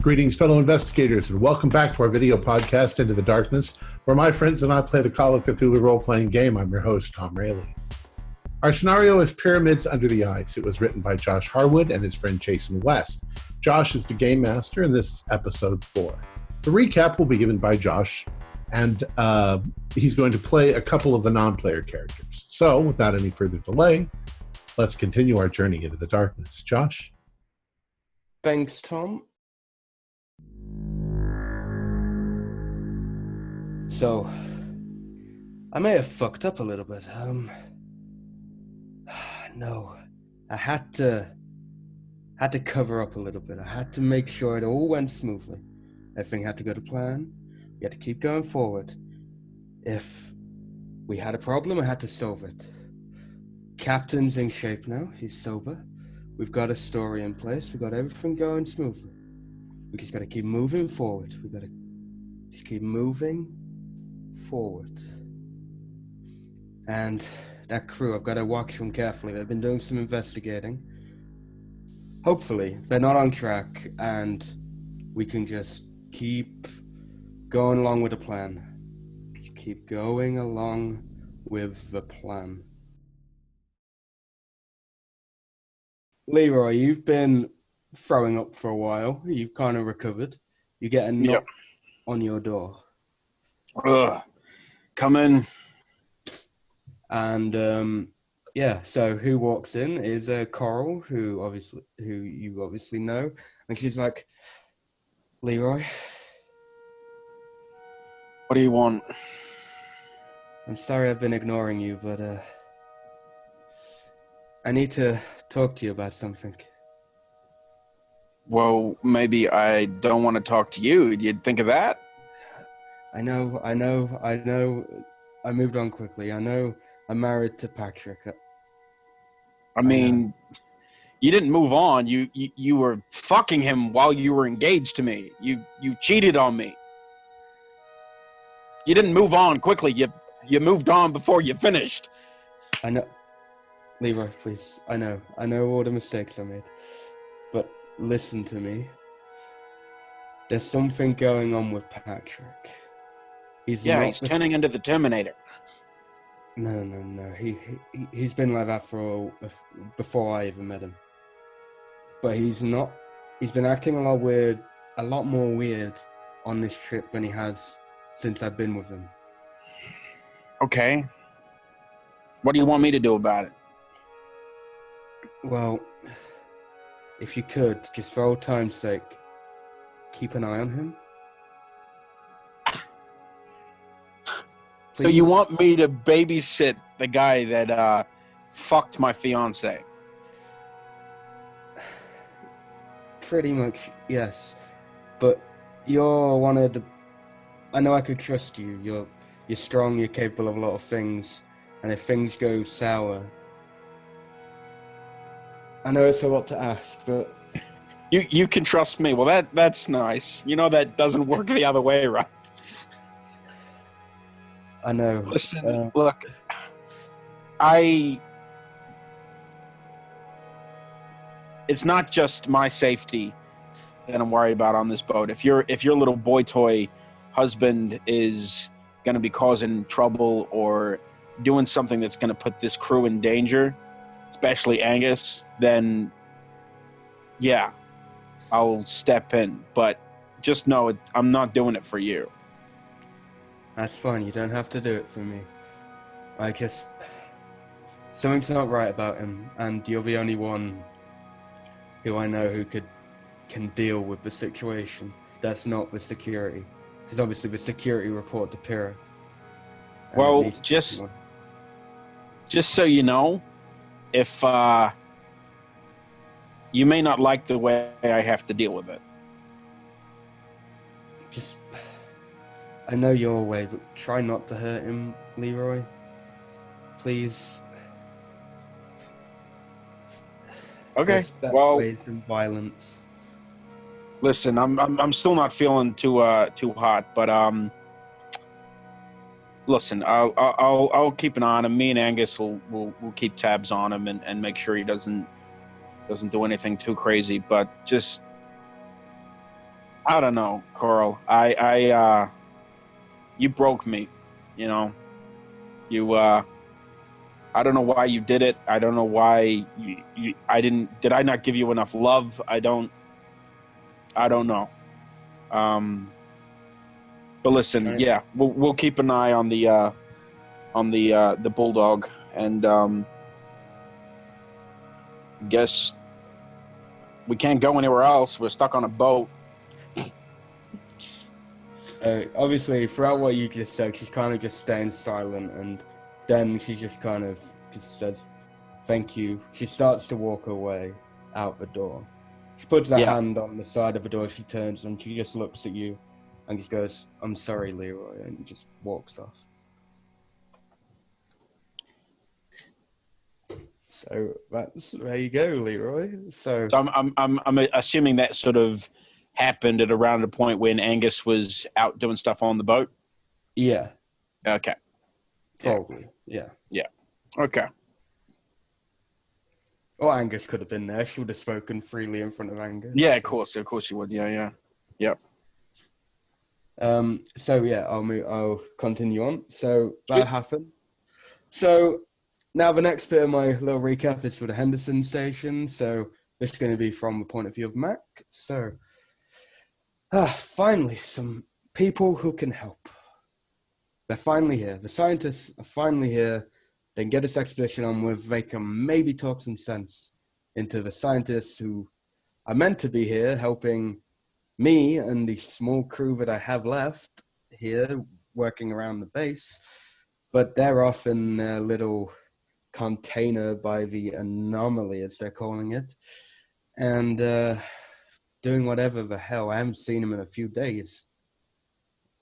Greetings, fellow investigators, and welcome back to our video podcast, Into the Darkness, where my friends and I play the Call of Cthulhu role-playing game. I'm your host, Tom Rayleigh. Our scenario is Pyramids Under the Ice. It was written by Josh Harwood and his friend Jason West. Josh is the game master in this episode 4. The recap will be given by Josh, and he's going to play a couple of the non-player characters. So, without any further delay, let's continue our journey into the darkness. Josh? Thanks, Tom. So, I may have fucked up a little bit. No, I had to cover up a little bit. I had to make sure it all went smoothly. Everything had to go to plan. We had to keep going forward. If we had a problem, I had to solve it. Captain's in shape now. He's sober. We've got a story in place. We've got everything going smoothly. We just got to keep moving forward. We got to just keep moving forward. And that crew, I've got to watch them carefully. They've been doing some investigating. Hopefully, they're not on track, and we can just keep going along with the plan. Just keep going along with the plan. Leroy, you've been throwing up for a while. You've kind of recovered. You get a knock on your door. Come in. And so who walks in is Coral, who you obviously know, and she's like, Leroy, What do you want? I'm sorry I've been ignoring you, but I need to talk to you about something. Well, maybe I don't want to talk to you. You'd think of that? I know. I moved on quickly. I know I'm married to Patrick. I mean, you didn't move on. You were fucking him while you were engaged to me. You cheated on me. You didn't move on quickly. You moved on before you finished. I know. Leroy, please. I know all the mistakes I made. But listen to me. There's something going on with Patrick. He's turning into the Terminator. No. He's been like that before I even met him. But he's not. He's been acting a lot more weird on this trip than he has since I've been with him. Okay. What do you want me to do about it? Well, if you could, just for old time's sake, keep an eye on him. Please. So you want me to babysit the guy that fucked my fiance? Pretty much, yes. But you're one of the... I know I could trust you. You're strong, you're capable of a lot of things. And if things go sour... I know it's a lot to ask, but... You can trust me. Well, that's nice. You know that doesn't work the other way, right? I know. Listen, look, it's not just my safety that I'm worried about on this boat. If your little boy toy husband is going to be causing trouble or doing something that's going to put this crew in danger, especially Angus, then yeah, I'll step in. But just know I'm not doing it for you. That's fine, you don't have to do it for me. Something's not right about him, and you're the only one who I know who can deal with the situation. That's not the security. Because obviously the security report to Pyrrha. Well, just so you know, if you may not like the way I have to deal with it. I know your way, but try not to hurt him, Leroy. Please. Okay. Well, ways than violence. Listen, I'm still not feeling too hot, but listen, I'll keep an eye on him. Me and Angus will keep tabs on him and make sure he doesn't do anything too crazy. But just I don't know, Coral. You broke me. You know, you. I don't know why you did it. I don't know why I didn't. Did I not give you enough love? I don't know. But listen, yeah, we'll keep an eye on the bulldog, and guess we can't go anywhere else. We're stuck on a boat. Obviously, throughout what you just said, she's kind of just staying silent, and then she just kind of just says, "Thank you." She starts to walk away out the door. She puts her hand on the side of the door. She turns and she just looks at you, and just goes, "I'm sorry, Leroy," and just walks off. So there you go, Leroy. So I'm assuming that sort of happened at around the point when Angus was out doing stuff on the boat. Yeah. Okay. Probably. Yeah. Yeah. Okay. Or Angus could have been there. She would have spoken freely in front of Angus. Yeah, of course she would. Yeah. Yep. So yeah, I'll continue on. So that happened. So now the next bit of my little recap is for the Henderson station. So this is going to be from the point of view of Mac. So finally, some people who can help. They're finally here. The scientists are finally here. They can get this expedition on with. They can maybe talk some sense into the scientists who are meant to be here helping me and the small crew that I have left here working around the base. But they're off in a little container by the anomaly, as they're calling it, and doing whatever the hell. I haven't seen them in a few days.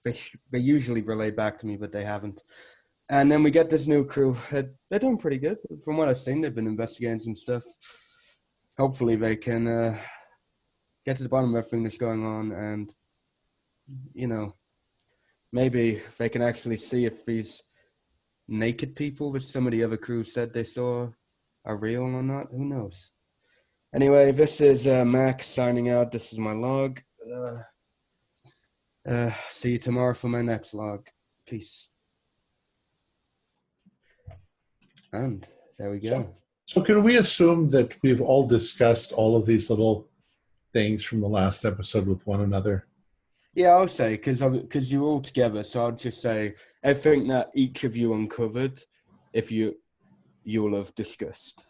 They usually relay back to me, but they haven't. And then we get this new crew. They're doing pretty good. From what I've seen, they've been investigating some stuff. Hopefully they can get to the bottom of everything that's going on, and, you know, maybe they can actually see if these naked people that some of the other crew said they saw are real or not. Who knows? Anyway, this is Max signing out. This is my log. See you tomorrow for my next log. Peace. And there we go. So can we assume that we've all discussed all of these little things from the last episode with one another? Yeah, I'll say, because you're all together, so I'll just say everything that each of you uncovered, if you'll have discussed.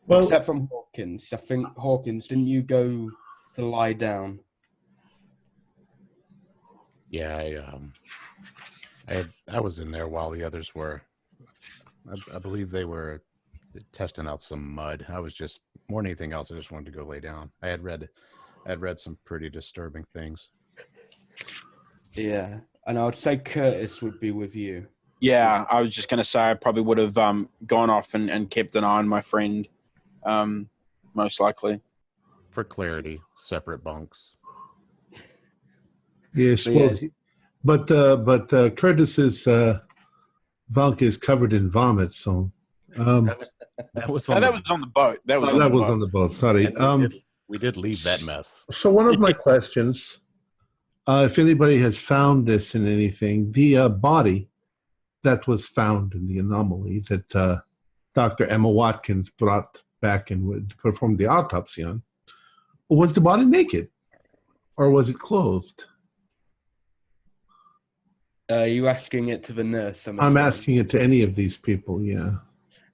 Well, except from Hawkins. I think, Hawkins, didn't you go to lie down? Yeah, I was in there while the others were. I believe they were testing out some mud. I was just, more than anything else, I just wanted to go lay down. I had read some pretty disturbing things. Yeah, and I would say Curtis would be with you. Yeah, I was just going to say I probably would have gone off and kept an eye on my friend, most likely. For clarity, separate bunks. Yes, but Curtis's bunk is covered in vomit, so that was on the boat. That was on the boat. Sorry. We did leave that mess. So one of my questions, if anybody has found this in anything, the body that was found in the anomaly that Dr. Emma Watkins brought back and would perform the autopsy on, was the body naked or was it clothed? Are you asking it to the nurse? I'm asking it to any of these people, yeah.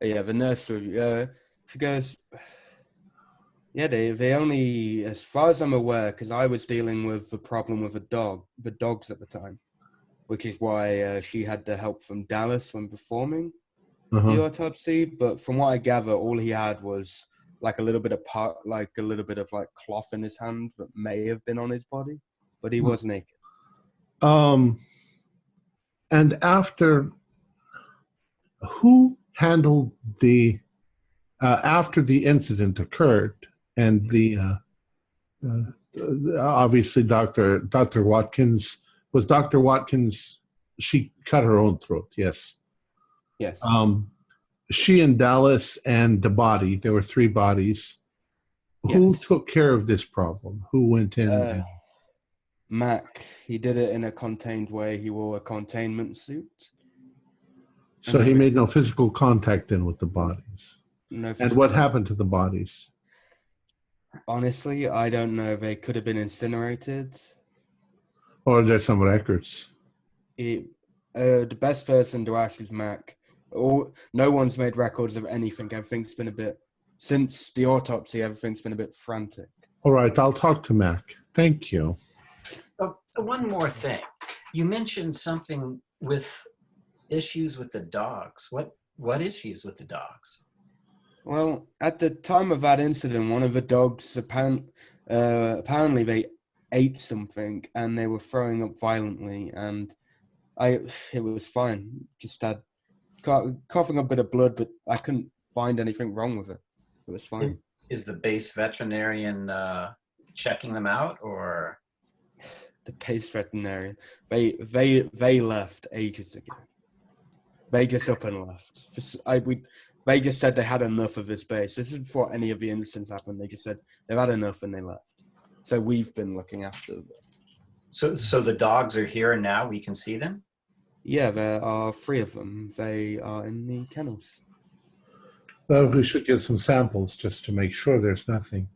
Yeah, the nurse, she goes, yeah, they only, as far as I'm aware, because I was dealing with the problem with the dogs at the time, which is why she had the help from Dallas when performing the autopsy. But from what I gather, all he had was like a little bit of cloth in his hand that may have been on his body, but he was naked. And after, who handled the after the incident occurred, and the obviously Dr. Watkins, was Dr. Watkins, she cut her own throat, yes. Yes. She and Dallas and the body, there were 3 bodies. Who took care of this problem? Who went in? Mac, he did it in a contained way. He wore a containment suit. So he made no physical contact then with the bodies. No And physical what contact. happened to the bodies? Honestly, I don't know. They could have been incinerated. Or are there some records? The best person to ask is Mac. No one's made records of anything. Everything's been a bit, since the autopsy, everything's been a bit frantic. All right, I'll talk to Mac. Thank you. Oh, one more thing. You mentioned something with issues with the dogs. What issues with the dogs? Well, at the time of that incident, one of the dogs apparently they ate something and they were throwing up violently, and it was fine. Just had coughing up a bit of blood, but I couldn't find anything wrong with it. It was fine. Is the base veterinarian checking them out, or The base veterinarian? They left ages ago. They just up and left. They just said they had enough of this base. This is before any of the incidents happened. They just said they've had enough and they left. So we've been looking after them. so the dogs are here and now we can see them? Yeah, there are 3 of them. They are in the kennels. Well, we should get some samples just to make sure there's nothing.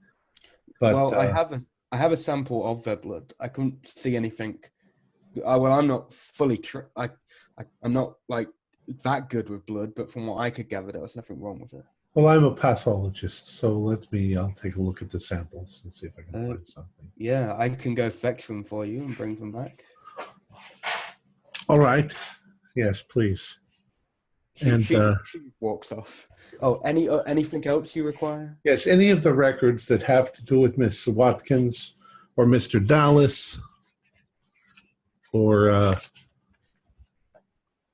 But, well, I have a sample of their blood. I couldn't see anything. I'm not fully. I'm not like that good with blood, but from what I could gather, there was nothing wrong with it. well, I'm a pathologist, so I'll take a look at the samples and see if I can find something. Yeah, I can go fetch them for you and bring them back. All right. Yes, please. She walks off. Oh, anything else you require? Yes, any of the records that have to do with Miss Watkins or Mr. Dallas or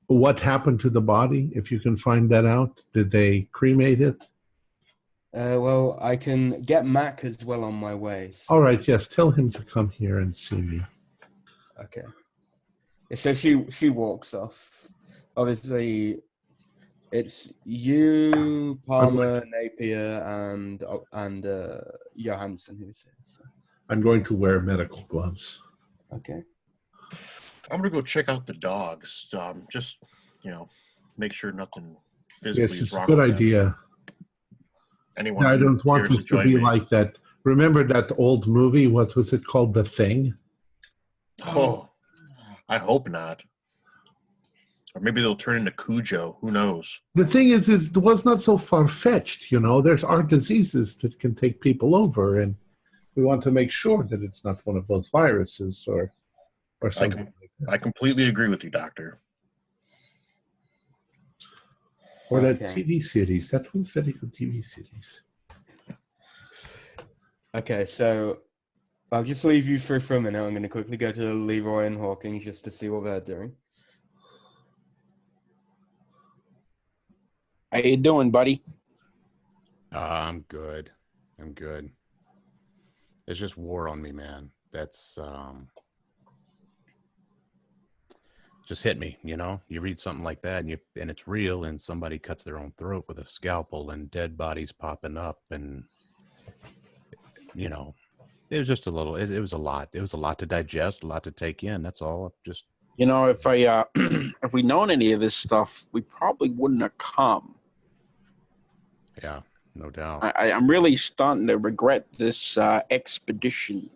what happened to the body, if you can find that out. Did they cremate it? Well, I can get Mac as well on my way. All right, yes, tell him to come here and see me. Okay. So she walks off. Obviously, it's you, Palmer, Napier, and Johansson who's here. So. I'm going to wear medical gloves. Okay. I'm gonna go check out the dogs. Just make sure nothing physically Yes, is it's a wrong. good with them. idea. Anyone? I don't want cares this to join be me? like that. Remember that old movie? What was it called? The Thing? Oh, I hope not. Or maybe they'll turn into Cujo. Who knows? The thing is it was not so far-fetched, There are diseases that can take people over, and we want to make sure that it's not one of those viruses or something like that. I completely agree with you, Doctor. Or that Okay. TV series. That was very good TV series. Okay, so I'll just leave you for a minute. I'm going to quickly go to Leroy and Hawkins just to see what they're doing. How you doing, buddy? I'm good. It's just war on me, man. That's just hit me, You read something like that and it's real, and somebody cuts their own throat with a scalpel and dead bodies popping up, and it was just a little. It was a lot. It was a lot to digest, a lot to take in. That's all. Just If I if we'd known any of this stuff, we probably wouldn't have come. yeah, no doubt. I'm really starting to regret this expedition.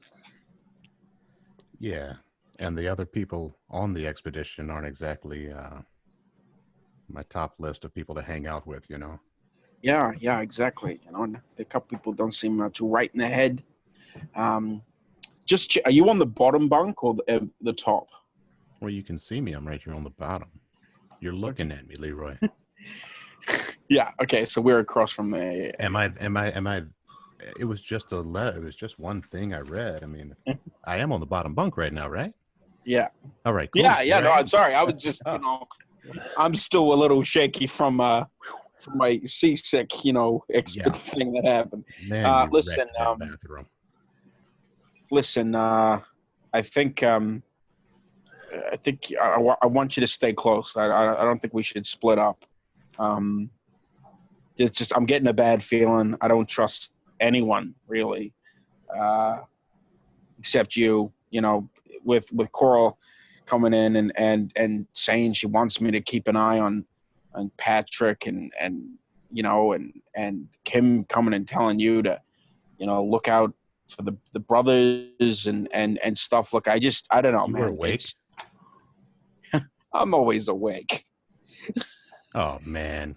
Yeah, and the other people on the expedition aren't exactly my top list of people to hang out with. Yeah, exactly. And a couple people don't seem too right in the head. Are you on the bottom bunk or the top? Well, you can see me. I'm right here on the bottom. You're looking at me, Leroy. Yeah. Okay. So we're across from the. Am I? It was just it was just one thing I read. I mean, I am on the bottom bunk right now, right? Yeah. All right. Cool. Yeah. Right. No, I'm sorry. I was just, I'm still a little shaky from my seasick, thing that happened. Man, you listen, wrecked that bathroom. Listen. I think I want you to stay close. I don't think we should split up. It's just I'm getting a bad feeling. I don't trust anyone really, except you. with Coral coming in and saying she wants me to keep an eye on Patrick and Kim coming and telling you to look out for the brothers and stuff. Look, I don't know, You man. were awake? I'm always awake. Oh man.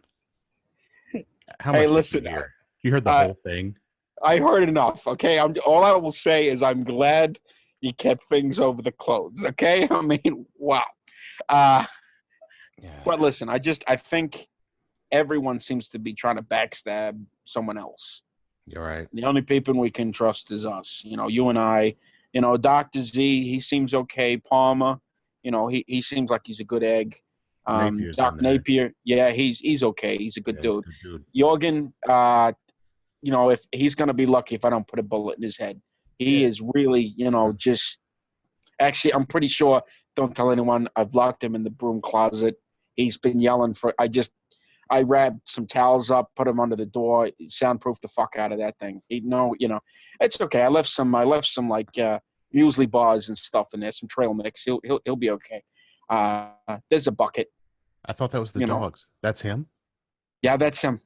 How Hey, much listen, did you hear? You heard the I- whole thing? I heard enough. Okay, all I will say is I'm glad you kept things over the clothes. Okay, I mean, wow. Yeah. But listen, I think everyone seems to be trying to backstab someone else. You're right. The only people we can trust is us. You and I. Dr. Z, he seems okay. Palmer, he seems like he's a good egg. Napier's Doc in there. Napier, yeah, he's okay. He's a good Yeah, he's a dude. good dude. Jorgen, if he's gonna be lucky if I don't put a bullet in his head. He is really, just. Actually, I'm pretty sure. Don't tell anyone. I've locked him in the broom closet. He's been yelling for. I wrapped some towels up, put them under the door, soundproof the fuck out of that thing. It's okay. I left some like muesli bars and stuff in there, some trail mix. He'll be okay. There's a bucket. I thought that was the dogs. That's him? Yeah, that's him.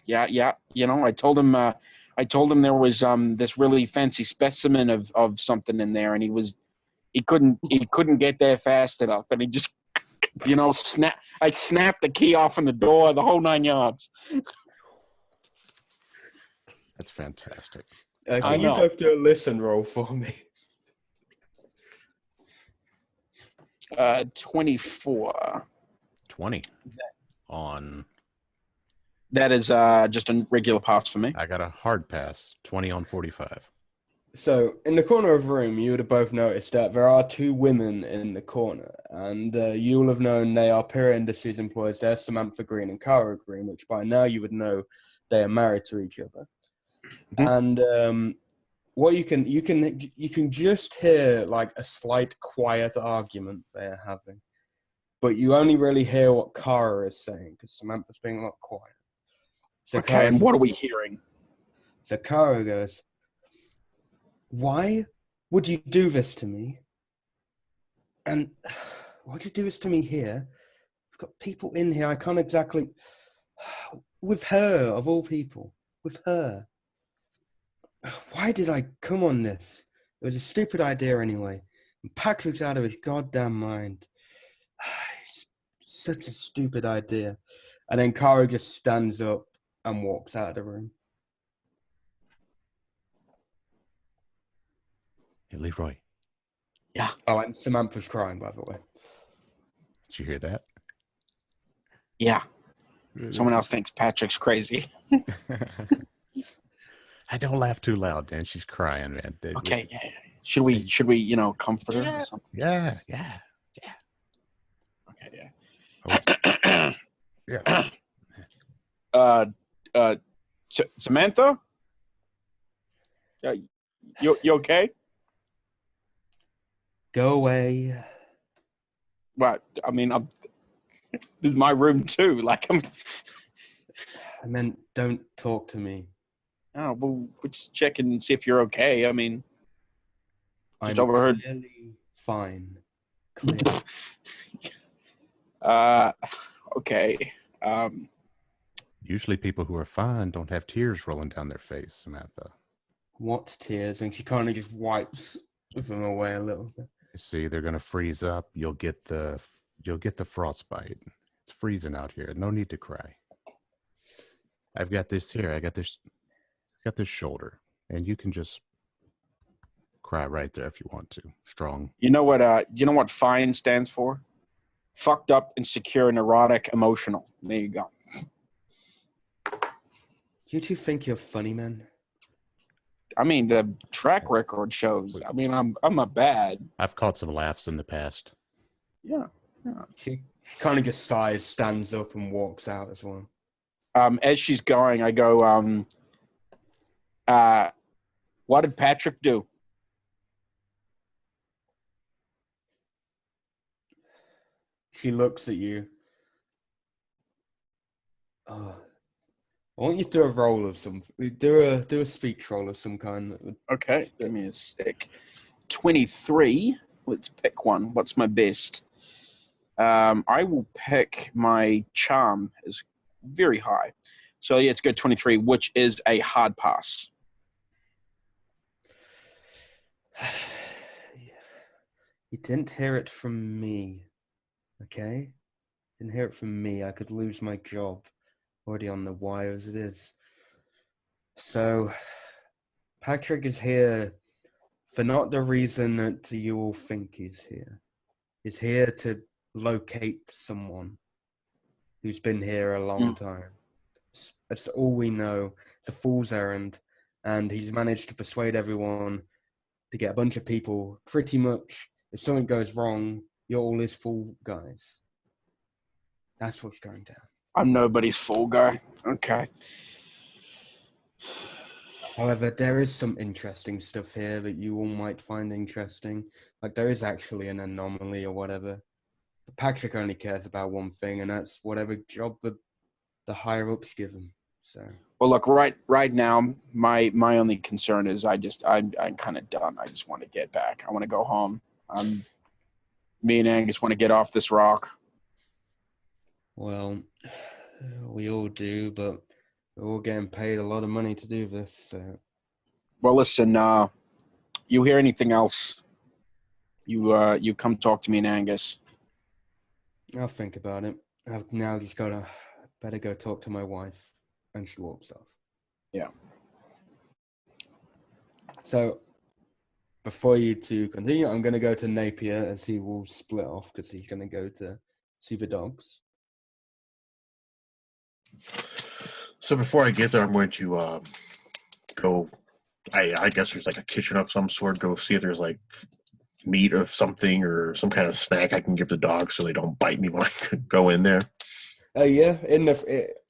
Yeah. I told him there was this really fancy specimen of something in there, and he couldn't get there fast enough, and he just I snapped the key off in the door, the whole 9 yards. That's fantastic. Can you both do a listen roll for me? 24. 20 on. That is just a regular pass for me. I got a hard pass. 20 on 45. So, in the corner of the room, you would have both noticed that there are two women in the corner, and you will have known they are Pyrrha Industries employees. They're Samantha Green and Cara Green, which by now you would know they are married to each other. Mm-hmm. And what you can just hear like a slight quiet argument they're having, but you only really hear what Cara is saying because Samantha's being a lot quiet. So okay, Cara, and what are we hearing? So Cara goes, "Why would you do this to me? And why'd you do this to me here? We've got people in here. I can't exactly... With her, of all people. With her. Why did I come on this? It was a stupid idea anyway. And Patrick's out of his goddamn mind. It's such a stupid idea." And then Cara just stands up and walks out of the room. Hey, Leroy. Yeah. Oh, and Samantha's crying, by the way. Did you hear that? Yeah. Someone else thinks Patrick's crazy. I don't laugh too loud, man. She's crying, man. Okay. Yeah. Should we comfort her or something? Yeah. Okay. Yeah. Yeah. Samantha? You okay? Go away. What? I mean, this is my room too. Like I meant, don't talk to me. Oh, well, we're just checking and see if you're okay. I mean, I'm overheard. Clearly fine. Clearly. Okay. Usually people who are fine don't have tears rolling down their face, Samantha. What tears? And she kind of just wipes them away a little bit. You see, they're gonna freeze up. You'll get the frostbite. It's freezing out here. No need to cry. I've got this here. I got this shoulder, and you can just cry right there if you want to. Strong. You know what FINE stands for? Fucked up, insecure, neurotic, emotional. There you go. You two think you're funny, man? I mean, the track record shows. I mean, I'm not bad. I've caught some laughs in the past. Yeah. She kind of just sighs, stands up, and walks out as well. As she's going, I go, what did Patrick do? She looks at you. I want you to do a roll of some. Do a speech roll of some kind. Okay, give me a sec. 23. Let's pick one. What's my best? I will pick my charm is very high. So yeah, it's good 23, which is a hard pass. You didn't hear it from me, okay? Didn't hear it from me. I could lose my job. Already on the wire as it is. So, Patrick is here for not the reason that you all think he's here. He's here to locate someone who's been here a long time. That's all we know. It's a fool's errand, and he's managed to persuade everyone to get a bunch of people. Pretty much, if something goes wrong, you're all his fool guys. That's what's going down. I'm nobody's fool guy. Okay. However, there is some interesting stuff here that you all might find interesting. Like, there is actually an anomaly or whatever. But Patrick only cares about one thing, and that's whatever job the higher ups give him. So. Well, look, right now, my only concern is I'm kind of done. I just want to get back. I want to go home. Me and Angus want to get off this rock. Well, we all do, but we're all getting paid a lot of money to do this. So. Well, listen. You hear anything else? You come talk to me and Angus. I'll think about it. I've now just better go talk to my wife. And she walks off. Yeah. So, before you two continue, I'm going to go to Napier as he will split off because he's going to go to see the dogs. So before I get there, I'm going to go. I guess there's like a kitchen of some sort. Go see if there's like meat of something or some kind of snack I can give the dogs so they don't bite me when I go in there. Yeah,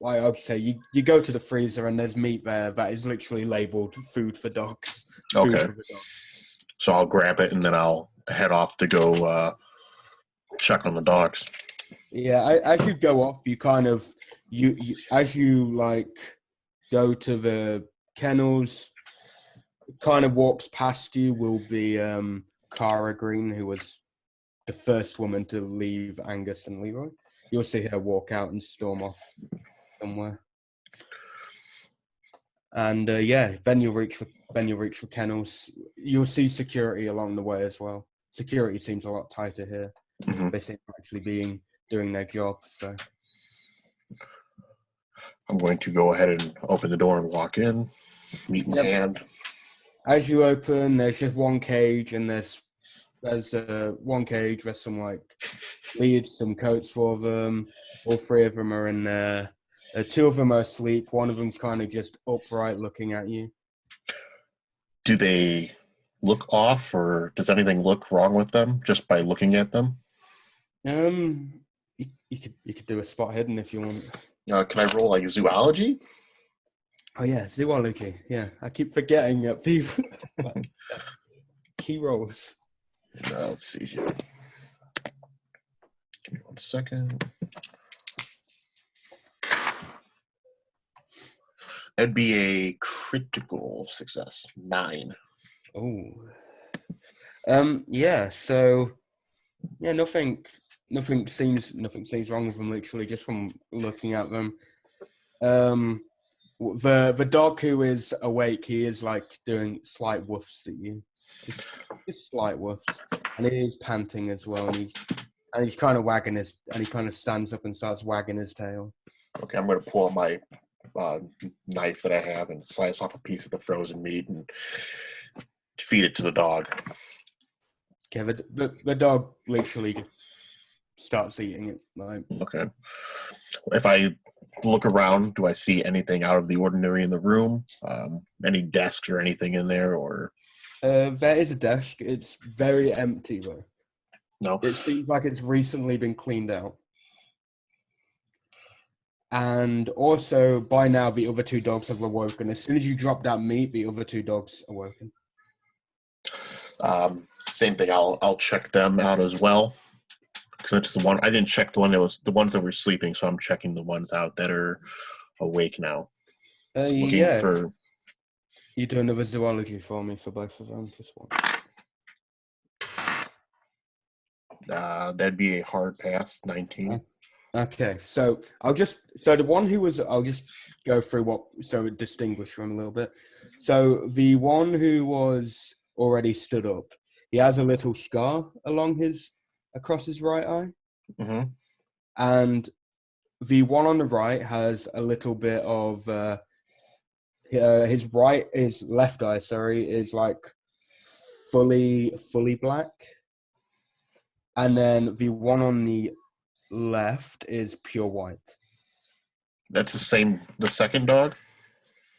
like I'd say, you go to the freezer and there's meat there that is literally labeled food for dogs. Okay. Food for the dogs. So I'll grab it and then I'll head off to go check on the dogs. Yeah, as you go off, you kind of you as you like go to the kennels, kind of walks past you will be Cara Green, who was the first woman to leave Angus and Leroy. You'll see her walk out and storm off somewhere. And then you'll reach for kennels. You'll see security along the way as well. Security seems a lot tighter here. Mm-hmm. They seem to actually doing their job. So I'm going to go ahead and open the door and walk in, meat in hand. As you open, there's just one cage, and there's one cage with some like leads, some coats for them. All three of them are in there. Two of them are asleep. One of them's kind of just upright looking at you. Do they look off, or does anything look wrong with them just by looking at them? You could do a spot hidden if you want. Can I roll like zoology? Oh yeah, zoology. Yeah, I keep forgetting that people key rolls. Let's see here. Give me 1 second. That'd be a critical success. 9. Oh. Yeah. So. Yeah. Nothing seems wrong with them. Literally, just from looking at them. The dog who is awake, he is like doing slight woofs at you. Just slight woofs, and he is panting as well. And he's kind of he kind of stands up and starts wagging his tail. Okay, I'm going to pull out my knife that I have and slice off a piece of the frozen meat and feed it to the dog. Okay, the dog literally just starts eating it. Like, okay. If I look around, do I see anything out of the ordinary in the room? Any desk or anything in there, or? There is a desk. It's very empty though. No. It seems like it's recently been cleaned out. And also, by now, the other two dogs have awoken. As soon as you drop that meat, the other two dogs awoken. Same thing. I'll check them out as well. Because that's the one I didn't check the ones that were sleeping, so I'm checking the ones out that are awake now. Yeah. For. You do another zoology for me for both of them, just one. That'd be a hard pass, 19. Okay, so I'll just go through so distinguish from a little bit. So the one who was already stood up, he has a little scar across his right eye, Mm-hmm. and the one on the right has a little bit of his left eye, is like fully black, and then the one on the left is pure white. That's the second dog?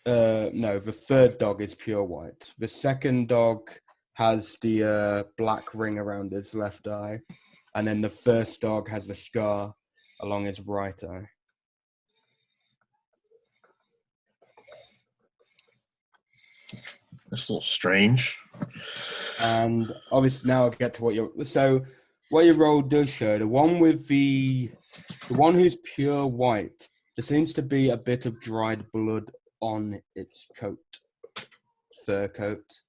No, the third dog is pure white. The second dog has the black ring around his left eye, and then the first dog has the scar along his right eye. That's a little strange. And obviously now I'll get to what your role does show. The one who's pure white, there seems to be a bit of dried blood on its fur coat.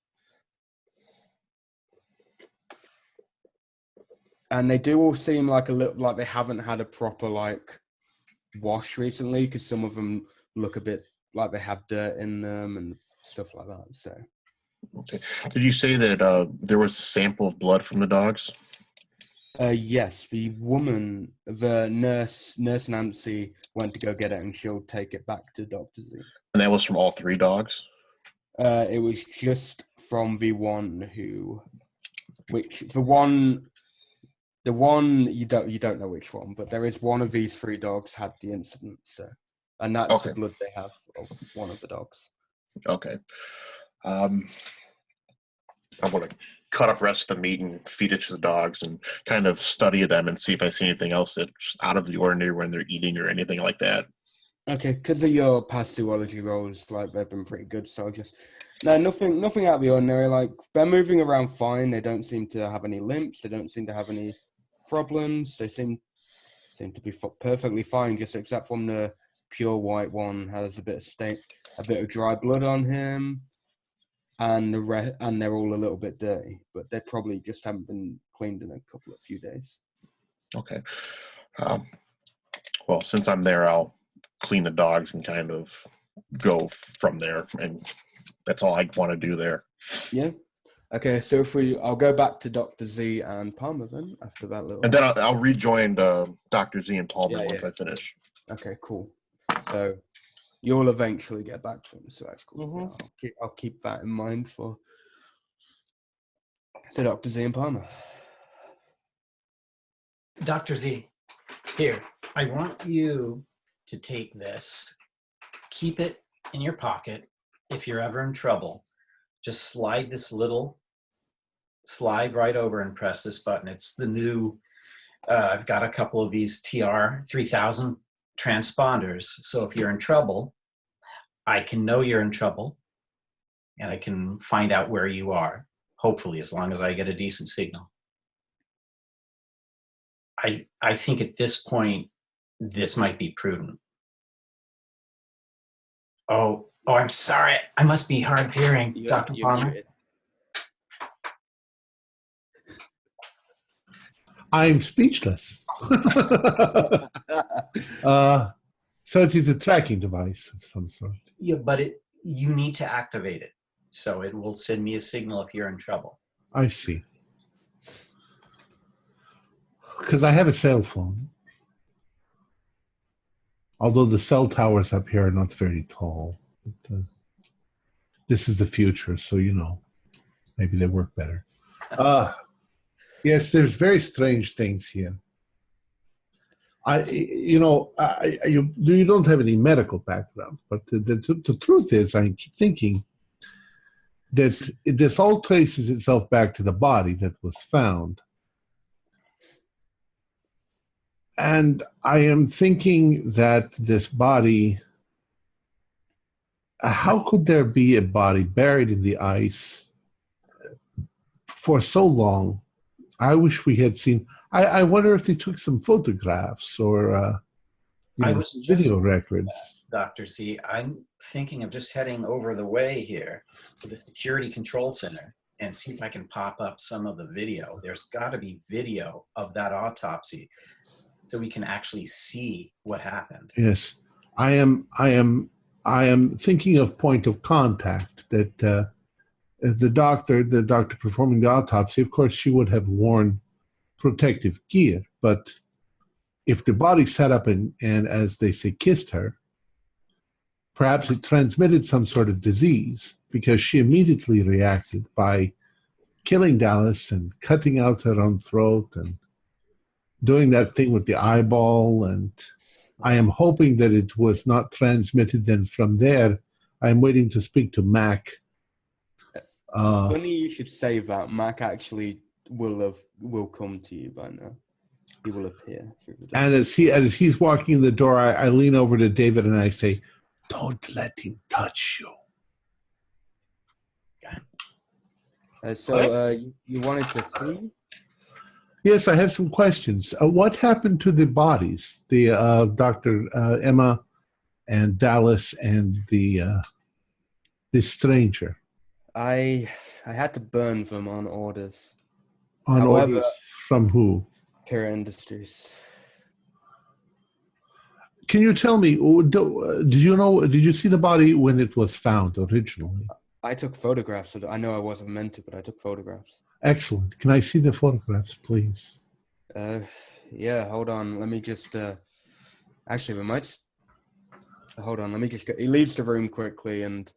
And they do all seem like they haven't had a proper wash recently, because some of them look a bit like they have dirt in them and stuff like that. So, okay. Did you say that there was a sample of blood from the dogs? Yes, the nurse Nancy went to go get it, and she'll take it back to Dr. Z. And that was from all 3 dogs? It was just from the one the one you don't know which one, but there is one of these 3 dogs had the incident, and that's Okay. the blood they have of one of the dogs. Okay. I want to cut up rest of the meat and feed it to the dogs and kind of study them and see if I see anything else that's out of the ordinary when they're eating or anything like that. Okay, because of your past zoology roles, they've been pretty good. So nothing out of the ordinary. They're moving around fine. They don't seem to have any limps. They don't seem to have any problems. They seem to be perfectly fine, just except from the pure white one has a bit of dry blood on him, and they're all a little bit dirty, but they probably just haven't been cleaned in a few days. Okay. Well, since I'm there, I'll clean the dogs and kind of go from there, and that's all I want to do there. Yeah. Okay, so I'll go back to Dr. Z and Palmer then after that little. And then I'll rejoin Dr. Z and Palmer once I finish. Okay, cool. So you'll eventually get back to him, so that's cool. Mm-hmm. Yeah, I'll keep that in mind for. So Dr. Z and Palmer. Dr. Z, here, I want you to take this, keep it in your pocket. If you're ever in trouble, just slide right over and press this button. It's the new, I've got a couple of these TR-3000 transponders. So if you're in trouble, I can know you're in trouble and I can find out where you are, hopefully, as long as I get a decent signal. I think at this point, this might be prudent. Oh, I'm sorry. I must be hard of hearing, Dr. Palmer. I'm speechless. So it is a tracking device of some sort. Yeah, but you need to activate it. So it will send me a signal if you're in trouble. I see. Because I have a cell phone. Although the cell towers up here are not very tall. But, this is the future, so maybe they work better. Yes, there's very strange things here. You don't have any medical background, but the truth is, I keep thinking that this all traces itself back to the body that was found. And I am thinking that this body, how could there be a body buried in the ice for so long? I wish we had seen. I wonder if they took some photographs or video records. Dr. Z, I'm thinking of just heading over the way here to the security control center and see if I can pop up some of the video. There's got to be video of that autopsy so we can actually see what happened. Yes, I am thinking of point of contact that the doctor performing the autopsy. Of course, she would have worn protective gear, but if the body sat up and as they say, kissed her, perhaps it transmitted some sort of disease because she immediately reacted by killing Dallas and cutting out her own throat and doing that thing with the eyeball. And I am hoping that it was not transmitted. Then from there, I'm waiting to speak to Mac. Funny you should say that. Mac actually will come to you by now. He will appear through the door. And as he's walking in the door, I lean over to David and I say, "Don't let him touch you." You wanted to see? Yes, I have some questions. What happened to the bodies? The Dr. Emma and Dallas and the stranger. I had to burn them on orders. On However, orders from who? Pira Industries. Can you tell me? Did you see the body when it was found originally? I took photographs. I know I wasn't meant to, but I took photographs. Excellent. Can I see the photographs, please? Yeah. Hold on. Let me just. Actually, we might. Hold on. Let me just go. He leaves the room quickly, and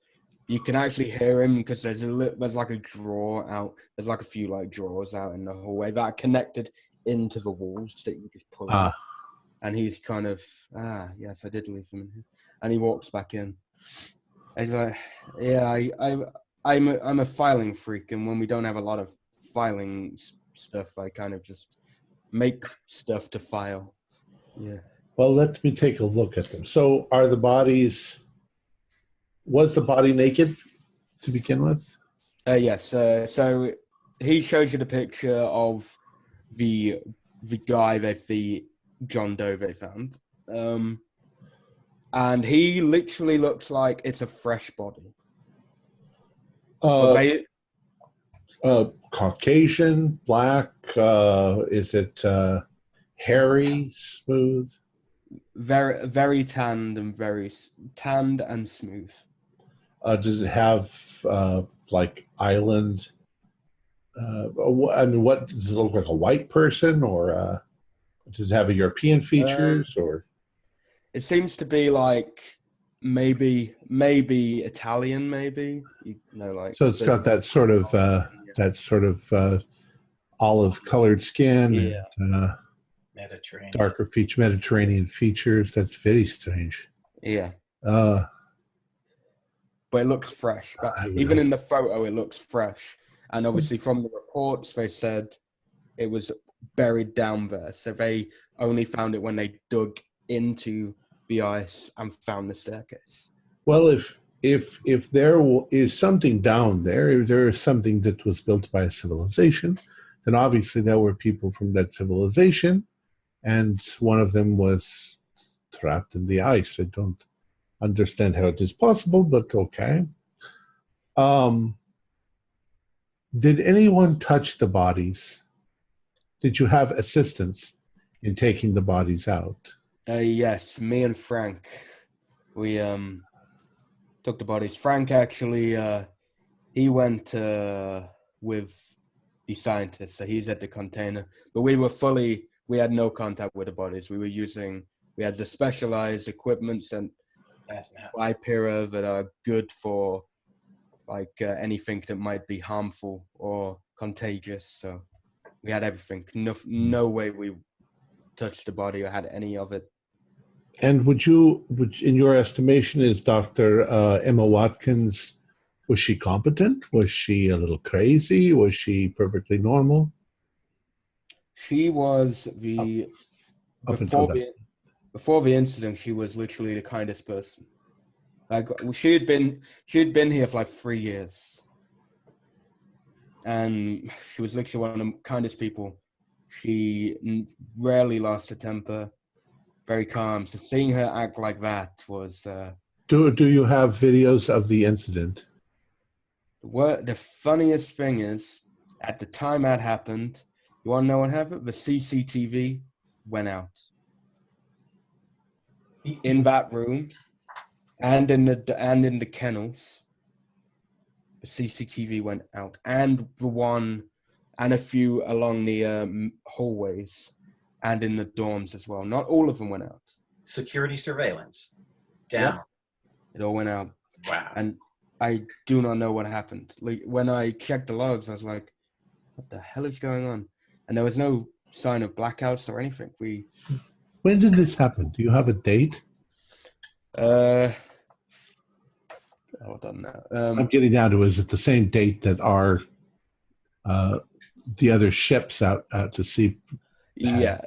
you can actually hear him because there's like a drawer out. There's like a few like drawers out in the hallway that are connected into the walls that you just pull out. And he's kind of yes, I did leave him in here. And he walks back in. He's like, yeah, I'm a filing freak, and when we don't have a lot of filing stuff, I kind of just make stuff to file. Yeah. Well, let me take a look at them. So, are the bodies? Was the body naked to begin with? Yes. So he shows you the picture of the guy the John Doe they found. And he literally looks like it's a fresh body. Caucasian, black, is it hairy, smooth? Very, very tanned and smooth. Does it have like island? What does it look like? A white person, or does it have a European features, or? It seems to be like maybe Italian, maybe like. So it's got that sort of olive colored skin, and Mediterranean. darker Mediterranean features. That's very strange. Yeah. But it looks fresh. But even in the photo, it looks fresh. And obviously, from the reports, they said it was buried down there. So they only found it when they dug into the ice and found the staircase. Well, if there is something down there, if there is something that was built by a civilization, then obviously there were people from that civilization, and one of them was trapped in the ice. I don't understand how it is possible, but okay. Did anyone touch the bodies? Did you have assistance in taking the bodies out? Yes, me and Frank, we took the bodies. Frank actually, he went with the scientists, so he's at the container. But we had no contact with the bodies. We had the specialized equipment sent by Pira that are good for like anything that might be harmful or contagious. So we had everything. No way we touched the body or had any of it. And would in your estimation, is Dr. Emma Watkins, was she competent? Was she a little crazy? Was she perfectly normal? She was before the incident, she was literally the kindest person. Like she had been here for like 3 years, and she was literally one of the kindest people. She rarely lost her temper, very calm. So seeing her act like that was. Do you have videos of the incident? The funniest thing is, at the time that happened, you want to know what happened? The CCTV went out in that room, and in the kennels. The CCTV went out, and a few along the hallways, and in the dorms as well. Not all of them went out. Security surveillance. Down. Yep. It all went out. Wow. And I do not know what happened. Like, when I checked the logs, I was like, what the hell is going on? And there was no sign of blackouts or anything. When did this happen? Do you have a date? Hold on now. I'm getting down to, is it the same date that our the other ships out to sea? Yeah,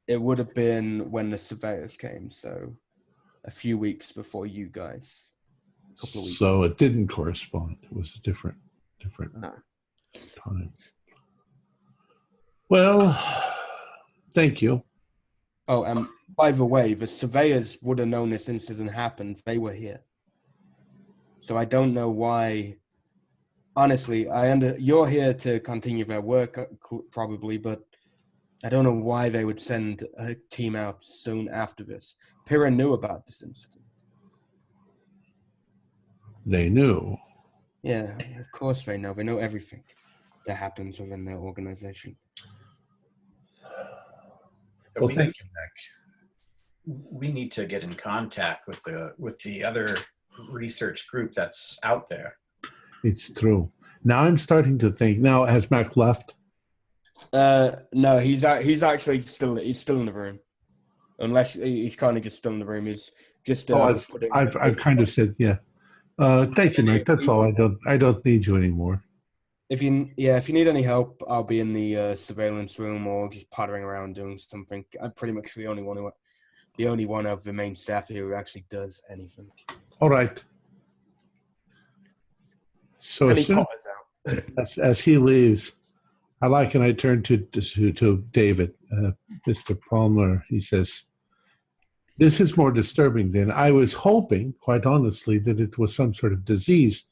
it would have been when the surveyors came, so a few weeks before you guys. A couple of weeks. So it didn't correspond. It was a different time. Well, thank you. Oh, and by the way, the surveyors would have known this incident happened. They were here. So I don't know why. Honestly, you're here to continue their work, probably, but I don't know why they would send a team out soon after this. Pyrrha knew about this incident. They knew. Yeah, of course they know. They know everything that happens within their organization. Well, thank you, Nick. We need to get in contact with the other research group that's out there. It's true. Now I'm starting to think. Now, has Mac left? No, he's actually still in the room. Unless he's kind of just still in the room. He's just. I've kind of said, yeah. Thank you, Nick. That's all. I don't need you anymore. If you need any help, I'll be in the surveillance room or just pottering around doing something. I'm pretty much the only one of the main staff here who actually does anything. All right. So as he leaves, I turn to David, Mr. Palmer. He says, "This is more disturbing than I was hoping, quite honestly, that it was some sort of disease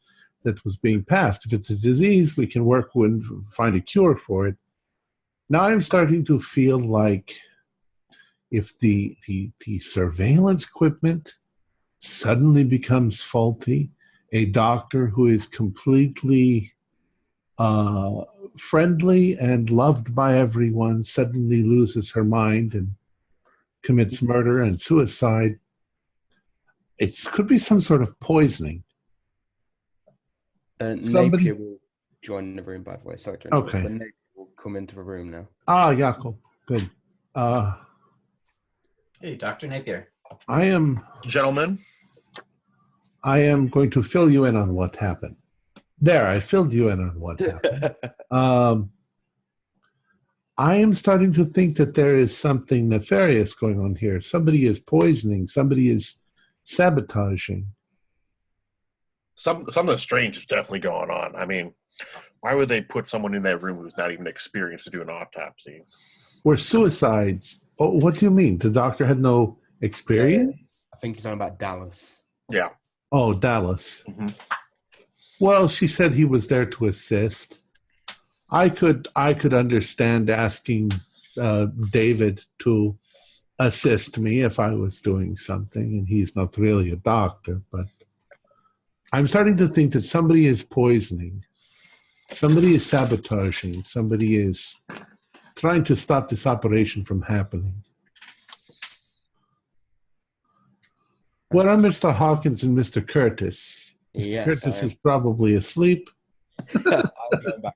that was being passed. If it's a disease, we can work and find a cure for it. Now I'm starting to feel like if the surveillance equipment suddenly becomes faulty, a doctor who is completely friendly and loved by everyone suddenly loses her mind and commits murder and suicide. It could be some sort of poisoning." Napier will join the room, by the way. Sorry to interrupt. Okay. But Napier will come into the room now. Ah, Jakob. Good. Hey, Dr. Napier. Gentlemen. I am going to fill you in on what happened. There, I filled you in on what happened. I am starting to think that there is something nefarious going on here. Somebody is poisoning. Somebody is sabotaging. Something strange is definitely going on. I mean, why would they put someone in that room who's not even experienced to do an autopsy? Or suicides. Oh, what do you mean? The doctor had no experience? I think he's talking about Dallas. Yeah. Oh, Dallas. Mm-hmm. Well, she said he was there to assist. I could understand asking David to assist me if I was doing something, and he's not really a doctor, but I'm starting to think that somebody is poisoning, somebody is sabotaging, somebody is trying to stop this operation from happening. What are Mr. Hawkins and Mr. Curtis? Mr. Yes, Curtis is probably asleep. I'll go back.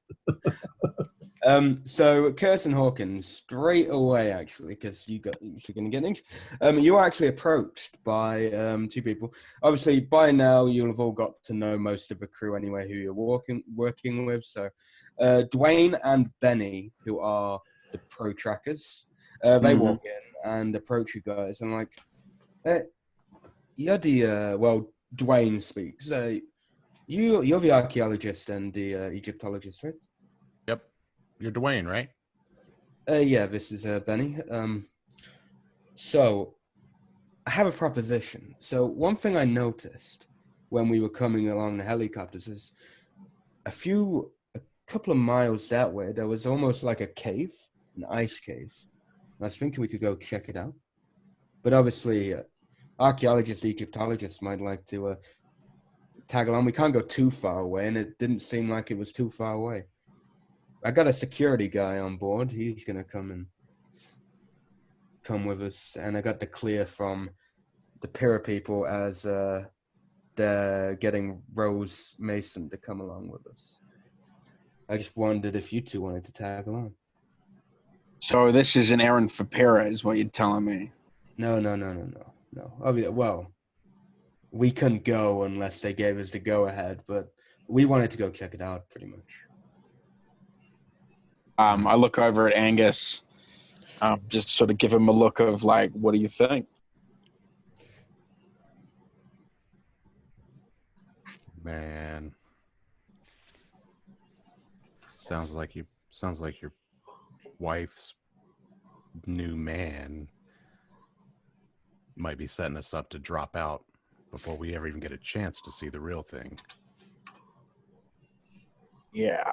So Curtis and Hawkins, straight away, actually, because you're going to get things. You were actually approached by two people. Obviously, by now you'll have all got to know most of the crew anyway, who you're working with. So, Dwayne and Benny, who are the pro trackers, they walk in and approach you guys and like, you're the Dwayne speaks. You're the archaeologist and the Egyptologist, right? Yep. You're Dwayne, right? Yeah, this is Benny. So, I have a proposition. So, one thing I noticed when we were coming along the helicopters is a couple of miles that way, there was almost like a cave, an ice cave. I was thinking we could go check it out. But obviously, archaeologists, Egyptologists might like to tag along. We can't go too far away, and it didn't seem like it was too far away. I got a security guy on board. He's going to come with us. And I got the clear from the Pira people as they're getting Rose Mason to come along with us. I just wondered if you two wanted to tag along. So this is an errand for Pira, is what you're telling me. No. Well, we couldn't go unless they gave us the go-ahead, but we wanted to go check it out, pretty much. I look over at Angus, just sort of give him a look of like, what do you think? Man, sounds like your wife's new man might be setting us up to drop out before we ever even get a chance to see the real thing. Yeah,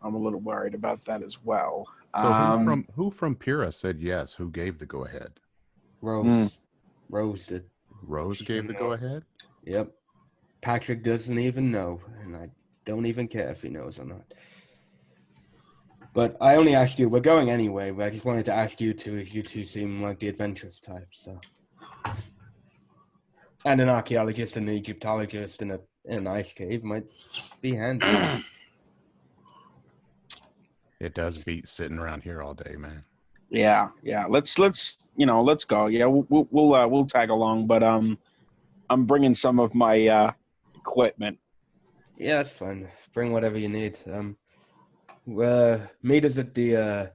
I'm a little worried about that as well. So who from Pira said yes? Who gave the go ahead? Rose. Rose did. Rose gave the go ahead? Yep. Patrick doesn't even know, and I don't even care if he knows or not. But I only asked you, we're going anyway, but I just wanted to ask you two, if you two seem like the adventurous types, so. And an archaeologist and an Egyptologist in an ice cave might be handy. It does beat sitting around here all day, man. Yeah. Let's go. Yeah, we'll tag along, but I'm bringing some of my equipment. Yeah, that's fine. Bring whatever you need. Meet us at the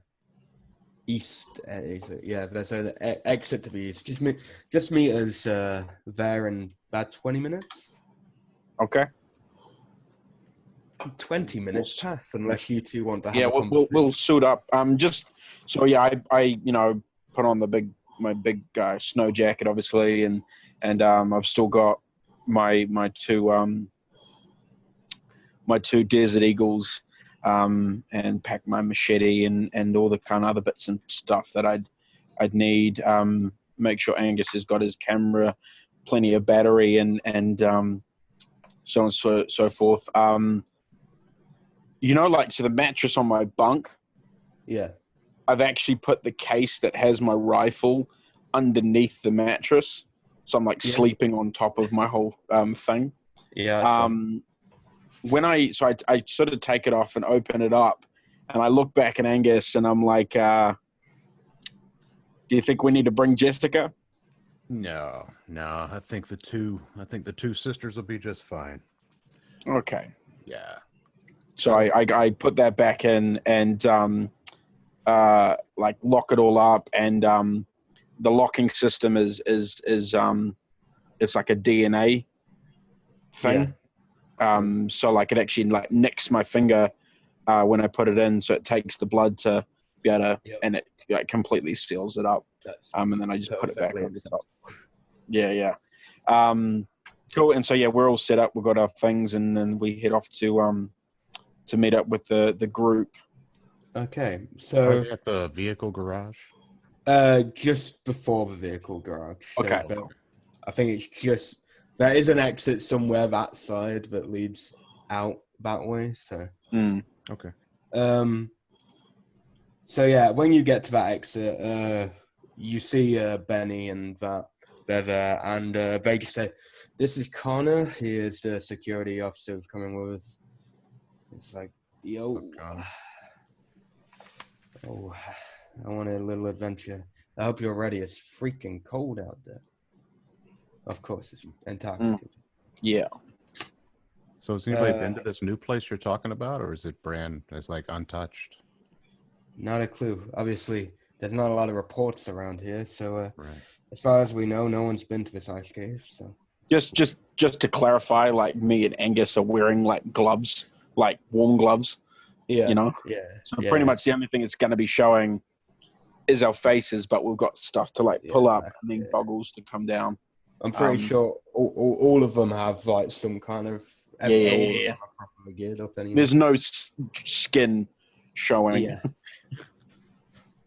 east exit. Yeah, there's an exit to the east. Just meet us there in about 20 minutes. Okay. 20 minutes pass, unless you two want to have a conversation. We'll suit up. I put on my big snow jacket, obviously, and I've still got my two Desert Eagles, and pack my machete and all the kind of other bits and stuff that I'd need. Make sure Angus has got his camera, plenty of battery, and so on so forth. So the mattress on my bunk. Yeah. I've actually put the case that has my rifle underneath the mattress, so I'm sleeping on top of my whole thing. Yeah. I sort of take it off and open it up, and I look back at Angus and I'm like, do you think we need to bring Jessica? No. I think the two sisters will be just fine. Okay. Yeah. So I put that back in and lock it all up, and the locking system is it's like a DNA thing. Yeah. So it actually nicks my finger when I put it in, so it takes the blood to be able to, and it completely seals it up. And then I just put it back on the top. Yeah. Cool. And so we're all set up. We've got our things, and then we head off to meet up with the group. Okay. So are they at the vehicle garage? Just before the vehicle garage. Okay. So I think it's just. There is an exit somewhere that side that leads out that way, so. Okay. So when you get to that exit, you see Benny and that they're there, and they just say, "This is Connor. He is the security officer who's coming with us." It's like, yo, I want a little adventure. I hope you're ready. It's freaking cold out there. Of course, it's Antarctica. Yeah. So has anybody been to this new place you're talking about, or is it untouched? Not a clue. Obviously, there's not a lot of reports around here, so right. As far as we know, no one's been to this ice cave. So just to clarify, me and Angus are wearing gloves, warm gloves. Yeah. Yeah. So pretty much the only thing it's going to be showing is our faces, but we've got stuff to pull up and then goggles to come down. I'm pretty sure all of them have some kind of Yeah. Properly geared up anyway. There's no skin showing. Yeah.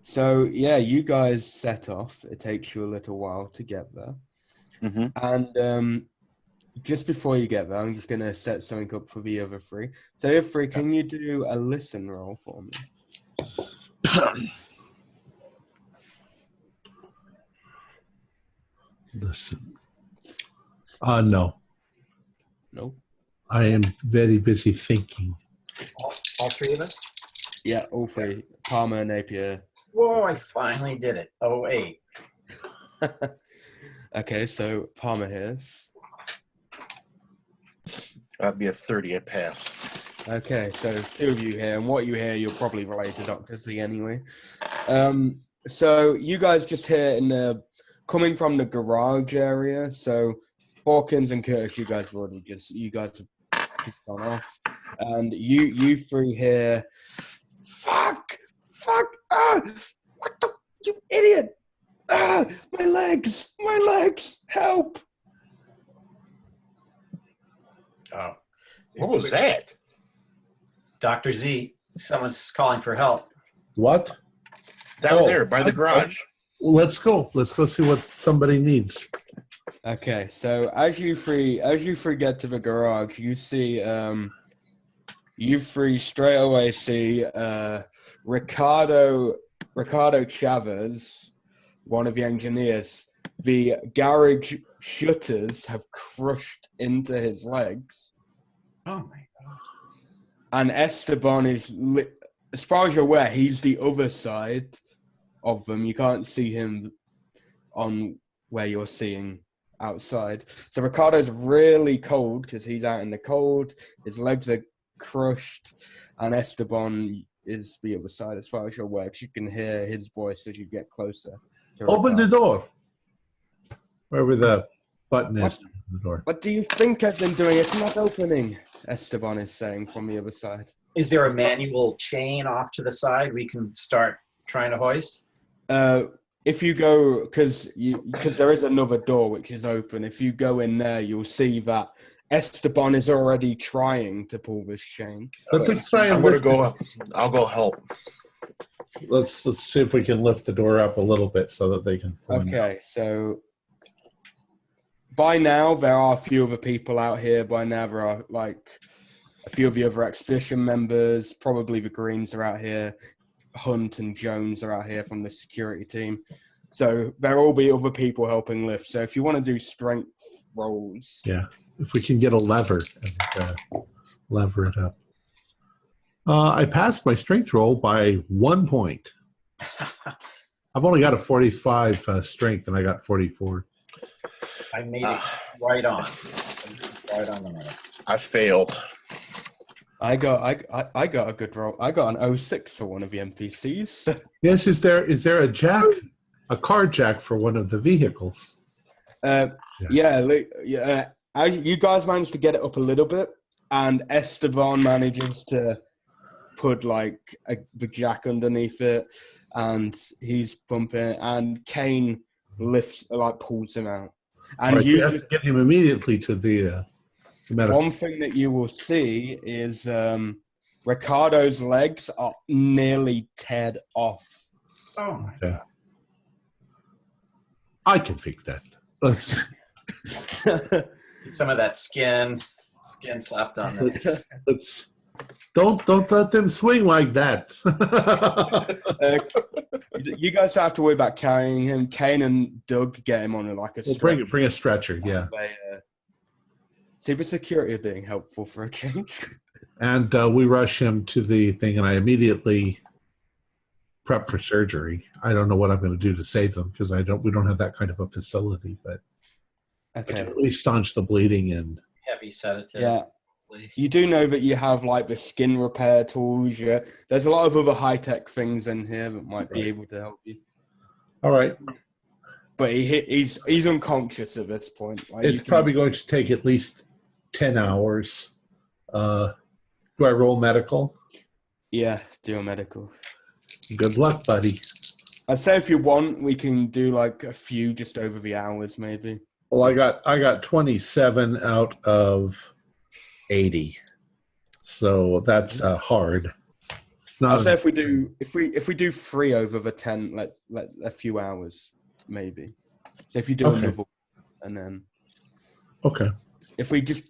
So yeah, you guys set off. It takes you a little while to get there, and just before you get there, I'm just gonna set something up for the other three. So the other three, can you do a listen roll for me? Listen. No. No. I am very busy thinking. All three of us? Yeah, all three. Palmer, Napier. Whoa, I finally did it. 08. Okay, so Palmer hears. That'd be a 30 at pass. Okay, so two of you here, and what you hear, you'll probably relate to Dr. Z anyway. So you guys just hear coming from the garage area. So Hawkins and Curtis, you guys have just gone off, and you three hear, fuck, what the, you idiot, my legs, help. Oh. What was that? Dr. Z, someone's calling for help. What? Down there by the garage. Let's go. Let's go see what somebody needs. Okay, so as you three get to the garage, you see you three straight away see Ricardo Chavez, one of the engineers. The garage shutters have crushed into his legs. Oh my god. And Esteban is, as far as you're aware, he's the other side of them. You can't see him on where you're seeing outside. So Ricardo's really cold because he's out in the cold. His legs are crushed. And Esteban is the other side as far as you're aware. You can hear his voice as you get closer. Open the door. Wherever the button is. What? On the door. What do you think I've been doing? It's not opening, Esteban is saying from the other side. Is there a manual chain off to the side we can start trying to hoist? If you go, because there is another door which is open. If you go in there, you'll see that Esteban is already trying to pull this chain. Let's try and I'm gonna lift go up. I'll go help. Let's see if we can lift the door up a little bit so that they can. Okay, so by now there are a few other people out here. By now there are like a few of the other expedition members. Probably the Greens are out here. Hunt and Jones are out here from the security team. So there will be other people helping lift. So if you want to do strength rolls. Yeah, if we can get a lever and lever it up. I passed my strength roll by 1 point. I've only got a 45 strength, and I got 44. I made it right on. Right on the money. I failed. I got a good roll. I got an 06 for one of the NPCs. Yes, is there a jack, a car jack for one of the vehicles? Yeah. You guys managed to get it up a little bit, and Esteban manages to put like the jack underneath it, and he's pumping, and Kane pulls him out. And right, you have to get him immediately to the medical. One thing that you will see is Ricardo's legs are nearly teared off. Oh my god! I can fix that. Get some of that skin slapped on there. Don't let them swing like that. You guys don't have to worry about carrying him. Kane and Doug get him on a stretcher. Bring a stretcher, yeah. See, the security are being helpful for a change. And we rush him to the thing, and I immediately prep for surgery. I don't know what I'm going to do to save them because we don't have that kind of a facility, but I can at least staunch the bleeding and heavy sedative. Yeah. You do know that you have like the skin repair tools. Yeah, there's a lot of other high-tech things in here that might be able to help you. All right. But he's unconscious at this point. It's probably going to take at least 10 hours. Do I roll medical? Yeah, do a medical. Good luck, buddy. I'd say if you want, we can do like a few just over the hours, maybe. Well, I got 27 out of 80. So that's hard. I'll say if we do 3 over the 10, let a few hours maybe. So if you do another, and then if we just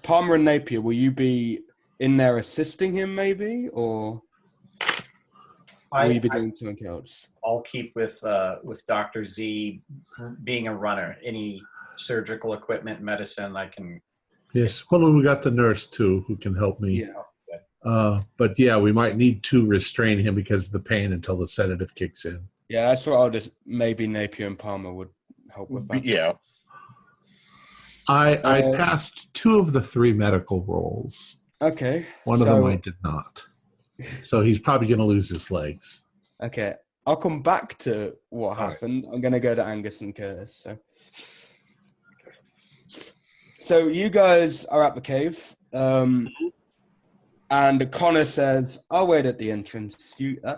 Palmer and Napier, will you be in there assisting him maybe, or will you be doing something else? I'll keep with Dr. Z being a runner. Any surgical equipment, medicine, I can. Yes. Well, we got the nurse too who can help me. Yeah. But yeah, we might need to restrain him because of the pain until the sedative kicks in. Yeah, that's what I'll just maybe Napier and Palmer would help with that. Yeah. I passed 2 of the 3 medical rolls. Okay. One of them I did not. So he's probably going to lose his legs. Okay. I'll come back to what happened. I'm going to go to Angus and Curtis. So you guys are at the cave. And Connor says, I'll wait at the entrance.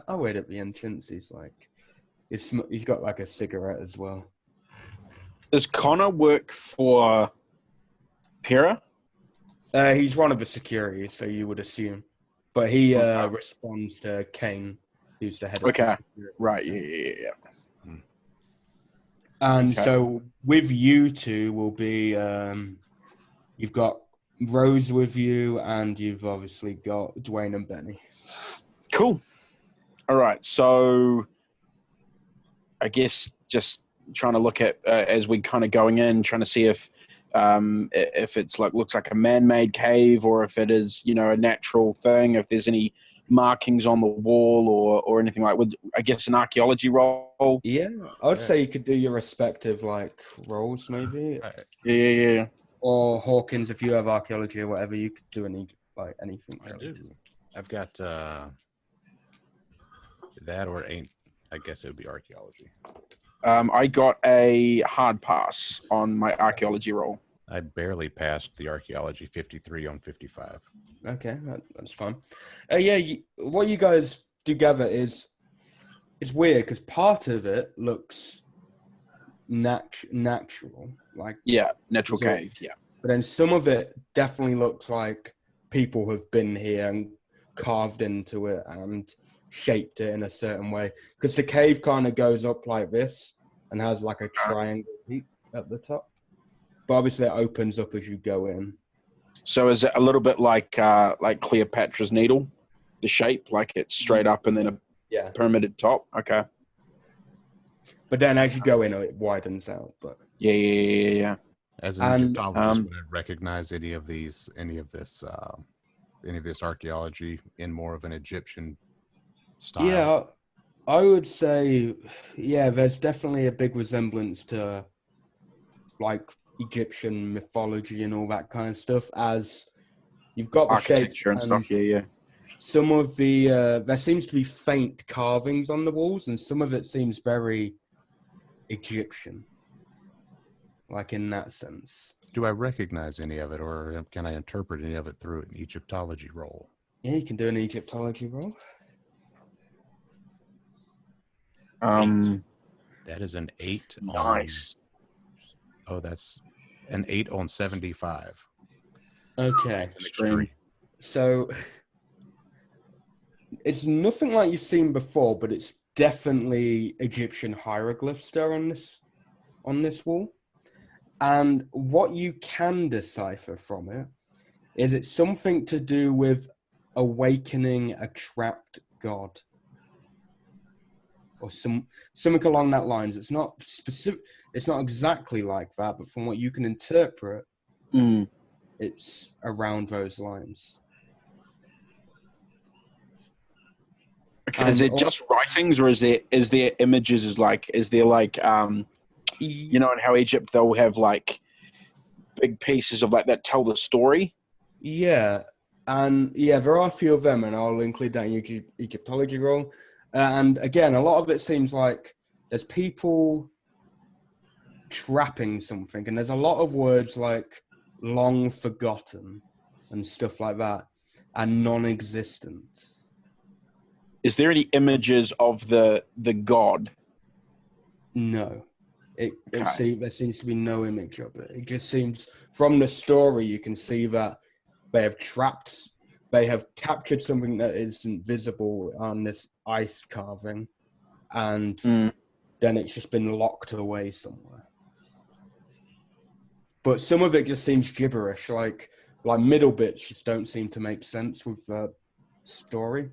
I'll wait at the entrance. He's like, he's got like a cigarette as well. Does Connor work for Pyrrha? He's one of the security, so you would assume. But he responds to Kane, who's the head of the security. Right, yeah. And so with you two will be, you've got Rose with you, and you've obviously got Dwayne and Benny. Cool. All right, so I guess just trying to look at as we kind of going in, trying to see if it's looks like a man-made cave or if it is a natural thing. If there's any markings on the wall or anything like with I guess an archaeology roll. Yeah, I would say you could do your respective roles maybe. Yeah. Or Hawkins, if you have archaeology or whatever, you could do anything. I do. I've got that or ain't. I guess it would be archaeology. I got a hard pass on my archaeology roll. I barely passed the archaeology, 53 on 55. Okay, that's fine. What you guys do gather is it's weird because part of it looks natural, natural cave, but then some of it definitely looks like people have been here and carved into it and shaped it in a certain way, because the cave kind of goes up like this and has like a triangle peak at the top, but obviously it opens up as you go in. So is it a little bit like Cleopatra's needle, the shape, like it's straight up and then a pyramided top? Okay. But then as you go in, it widens out. But yeah. As an Egyptologist, would I recognize any of this archaeology in more of an Egyptian style? Yeah, I would say, there's definitely a big resemblance to like Egyptian mythology and all that kind of stuff. As you've got the architecture and stuff, Some of the there seems to be faint carvings on the walls, and some of it seems very Egyptian, like in that sense. Do I recognize any of it, or can I interpret any of it through an Egyptology roll? Yeah, you can do an Egyptology roll. That is an 8. Nice. That's an 8 on 75. Okay. Extreme. So it's nothing like you've seen before, but it's definitely Egyptian hieroglyphs there on this wall. And what you can decipher from it is it's something to do with awakening a trapped god, or something along that lines. It's not specific. It's not exactly like that, but from what you can interpret, it's around those lines. Okay, is it just writings, or is there images? Is there in how Egypt they'll have like big pieces of that tell the story? Yeah, and there are a few of them, and I'll include that in your Egyptology roll. And again, a lot of it seems like there's people trapping something, and there's a lot of words like long forgotten and stuff like that, and non-existent. Is there any images of the god? No. There seems to be no image of it. It just seems from the story you can see that they have captured something that isn't visible on this ice carving, and then it's just been locked away somewhere. But some of it just seems gibberish, like middle bits just don't seem to make sense with the story.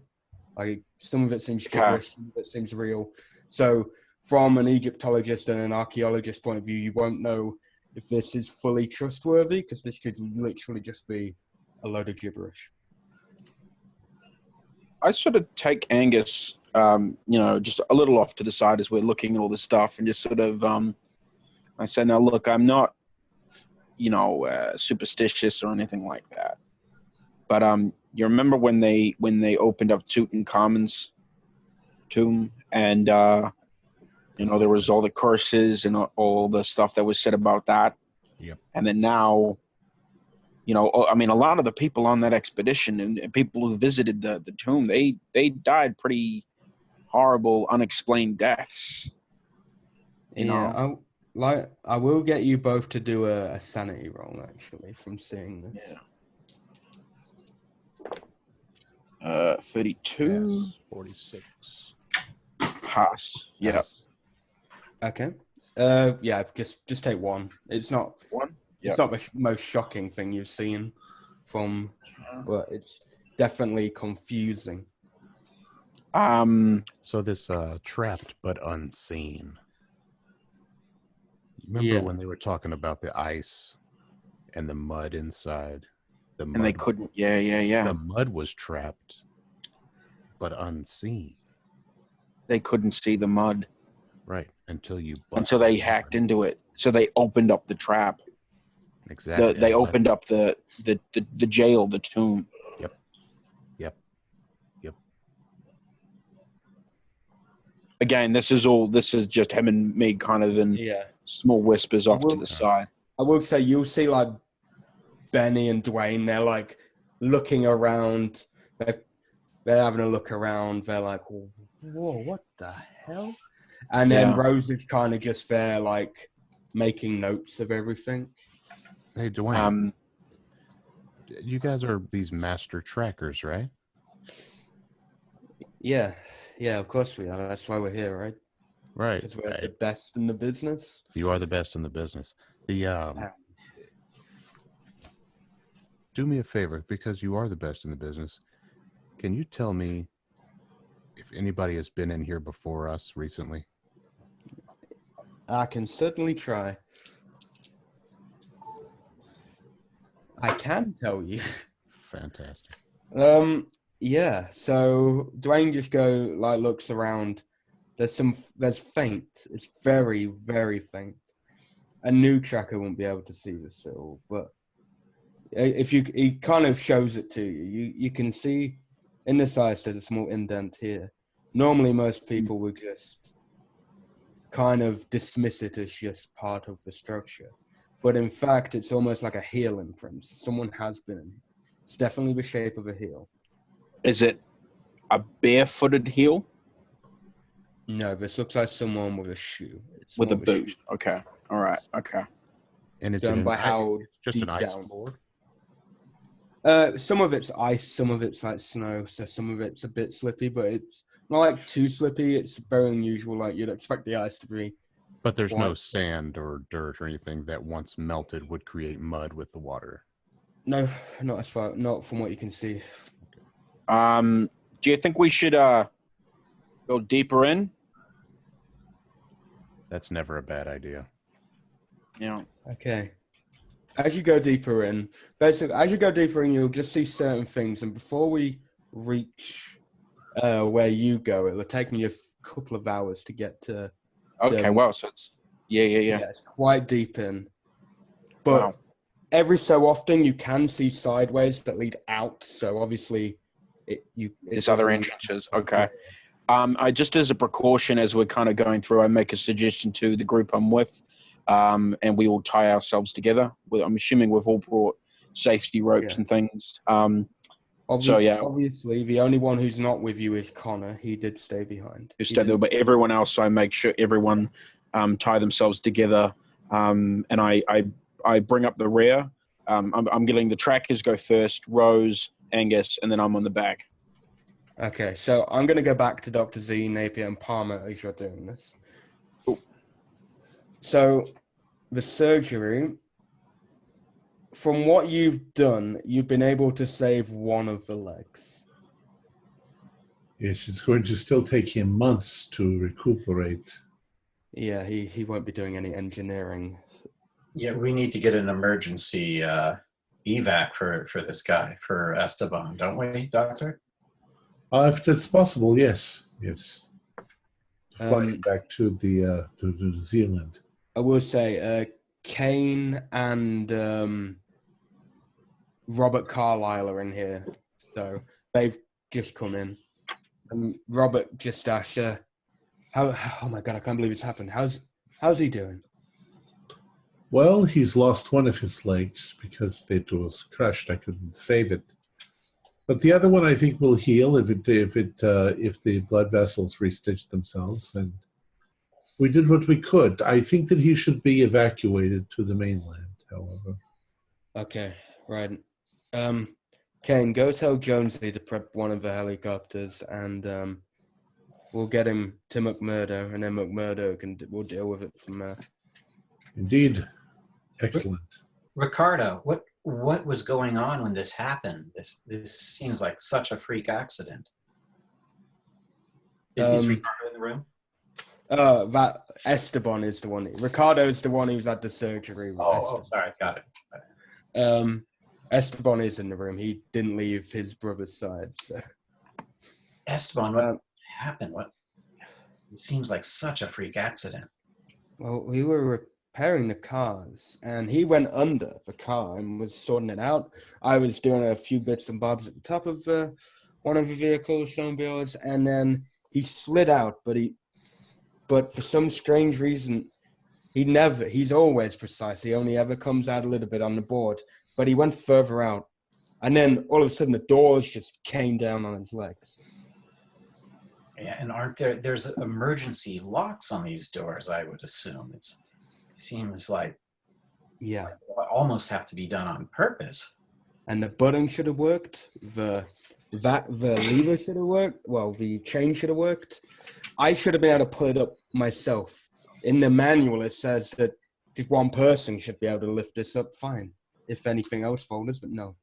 Like some of it seems gibberish, some of it seems real. So from an Egyptologist and an archaeologist point of view, you won't know if this is fully trustworthy, because this could literally just be a load of gibberish. I sort of take Angus, just a little off to the side as we're looking at all this stuff, and just sort of, I said, now look, I'm not, superstitious or anything like that. But you remember when they opened up Tutankhamun's tomb, and there was all the curses and all the stuff that was said about that. Yep. And then now, a lot of the people on that expedition and people who visited the tomb, they died pretty horrible, unexplained deaths. I will get you both to do a sanity roll, actually, from seeing this. Yeah. 32. Yes, 46. Pass. Yes. Okay. Just take one. It's not one. Yep. It's not the most shocking thing you've seen but it's definitely confusing. So this trapped but unseen. Remember when they were talking about the ice and the mud inside? And they couldn't. Yeah. The mud was trapped but unseen. They couldn't see the mud. Right, until they hacked into it. So they opened up the trap. Exactly. They opened up the jail, the tomb. Yep. Again, this is just him and me kind of in small whispers off to the side. I will say you'll see like Benny and Dwayne, they're like looking around. They're having a look around. They're like, whoa, what the hell? And then Rose is kind of just there, like, making notes of everything. Hey, Dwayne. You guys are these master trackers, right? Yeah, of course we are. That's why we're here, right? Right. Because we're the best in the business. You are the best in the business. Do me a favor, because you are the best in the business. Can you tell me if anybody has been in here before us recently? I can certainly try. I can tell you. Fantastic. Yeah. So Dwayne just looks around. There's faint. It's very, very faint. A new tracker won't be able to see this at all, but he kind of shows it to you. You can see in this ice there's a small indent here. Normally, most people would just kind of dismiss it as just part of the structure. But in fact, it's almost like a heel imprint. Someone has been in. It's definitely the shape of a heel. Is it a barefooted heel? No, this looks like someone with a shoe. It's with a boot. Shoe. Okay. All right. Okay. And it's done by how just an ice down. floor? Some of it's ice, some of it's like snow, so some of it's a bit slippy, but it's not like too slippy. It's very unusual. Like you'd expect the ice to be. But there's no sand or dirt or anything that once melted would create mud with the water. No, not from what you can see. Do you think we should go deeper in? That's never a bad idea. Yeah. Okay. As you go deeper in, you'll just see certain things. And before we reach where you go, it will take me a couple of hours to get to. Okay, well, so it's yeah. It's quite deep in, but every so often you can see sideways that lead out. So obviously, it's other entrances. Okay. I just as a precaution, as we're kind of going through, I make a suggestion to the group I'm with, and we all tie ourselves together. I'm assuming we've all brought safety ropes and things. Obviously, the only one who's not with you is Connor. He did stay behind. But everyone else, I make sure everyone tie themselves together, and I bring up the rear. I'm getting the trackers go first, Rose, Angus, and then I'm on the back. Okay, so I'm going to go back to Dr. Z, Napier, and Palmer as you're doing this. Cool. So, the surgery, from what you've done, you've been able to save one of the legs. Yes, it's going to still take him months to recuperate. Yeah, he won't be doing any engineering. Yeah, we need to get an emergency evac for this guy, for Esteban, don't we, Doctor? If that's possible, yes. Fly him back to New Zealand. I will say, Kane and Robert Carlyle are in here, so they've just come in. Robert just asked, oh my God, I can't believe it's happened. How's he doing? Well, he's lost one of his legs because it was crushed. I couldn't save it. But the other one, I think, will heal if the blood vessels restitch themselves. And we did what we could. I think that he should be evacuated to the mainland, however. Okay, right. Kane, go tell Jonesy to prep one of the helicopters, and we'll get him to McMurdo, and then McMurdo we'll deal with it from there. Indeed. Excellent. Ricardo, what was going on when this happened? This seems like such a freak accident. Is Ricardo in the room? That Esteban is the one. Ricardo is the one who's at the surgery. Oh, sorry, got it. Esteban is in the room. He didn't leave his brother's side. So. Esteban, what happened? It seems like such a freak accident. Well, we were repairing the cars, and he went under the car and was sorting it out. I was doing a few bits and bobs at the top of one of the vehicles, snowmobiles, and then he slid out, but for some strange reason, he's always precise. He only ever comes out a little bit on the board, but he went further out. And then all of a sudden the doors just came down on his legs. Yeah, and there's emergency locks on these doors, I would assume. It seems like almost have to be done on purpose. And the button should have worked. The lever should have worked. Well, the chain should have worked. I should have been able to pull it up myself. In the manual, it says that just one person should be able to lift this up fine. If anything else folds, but no.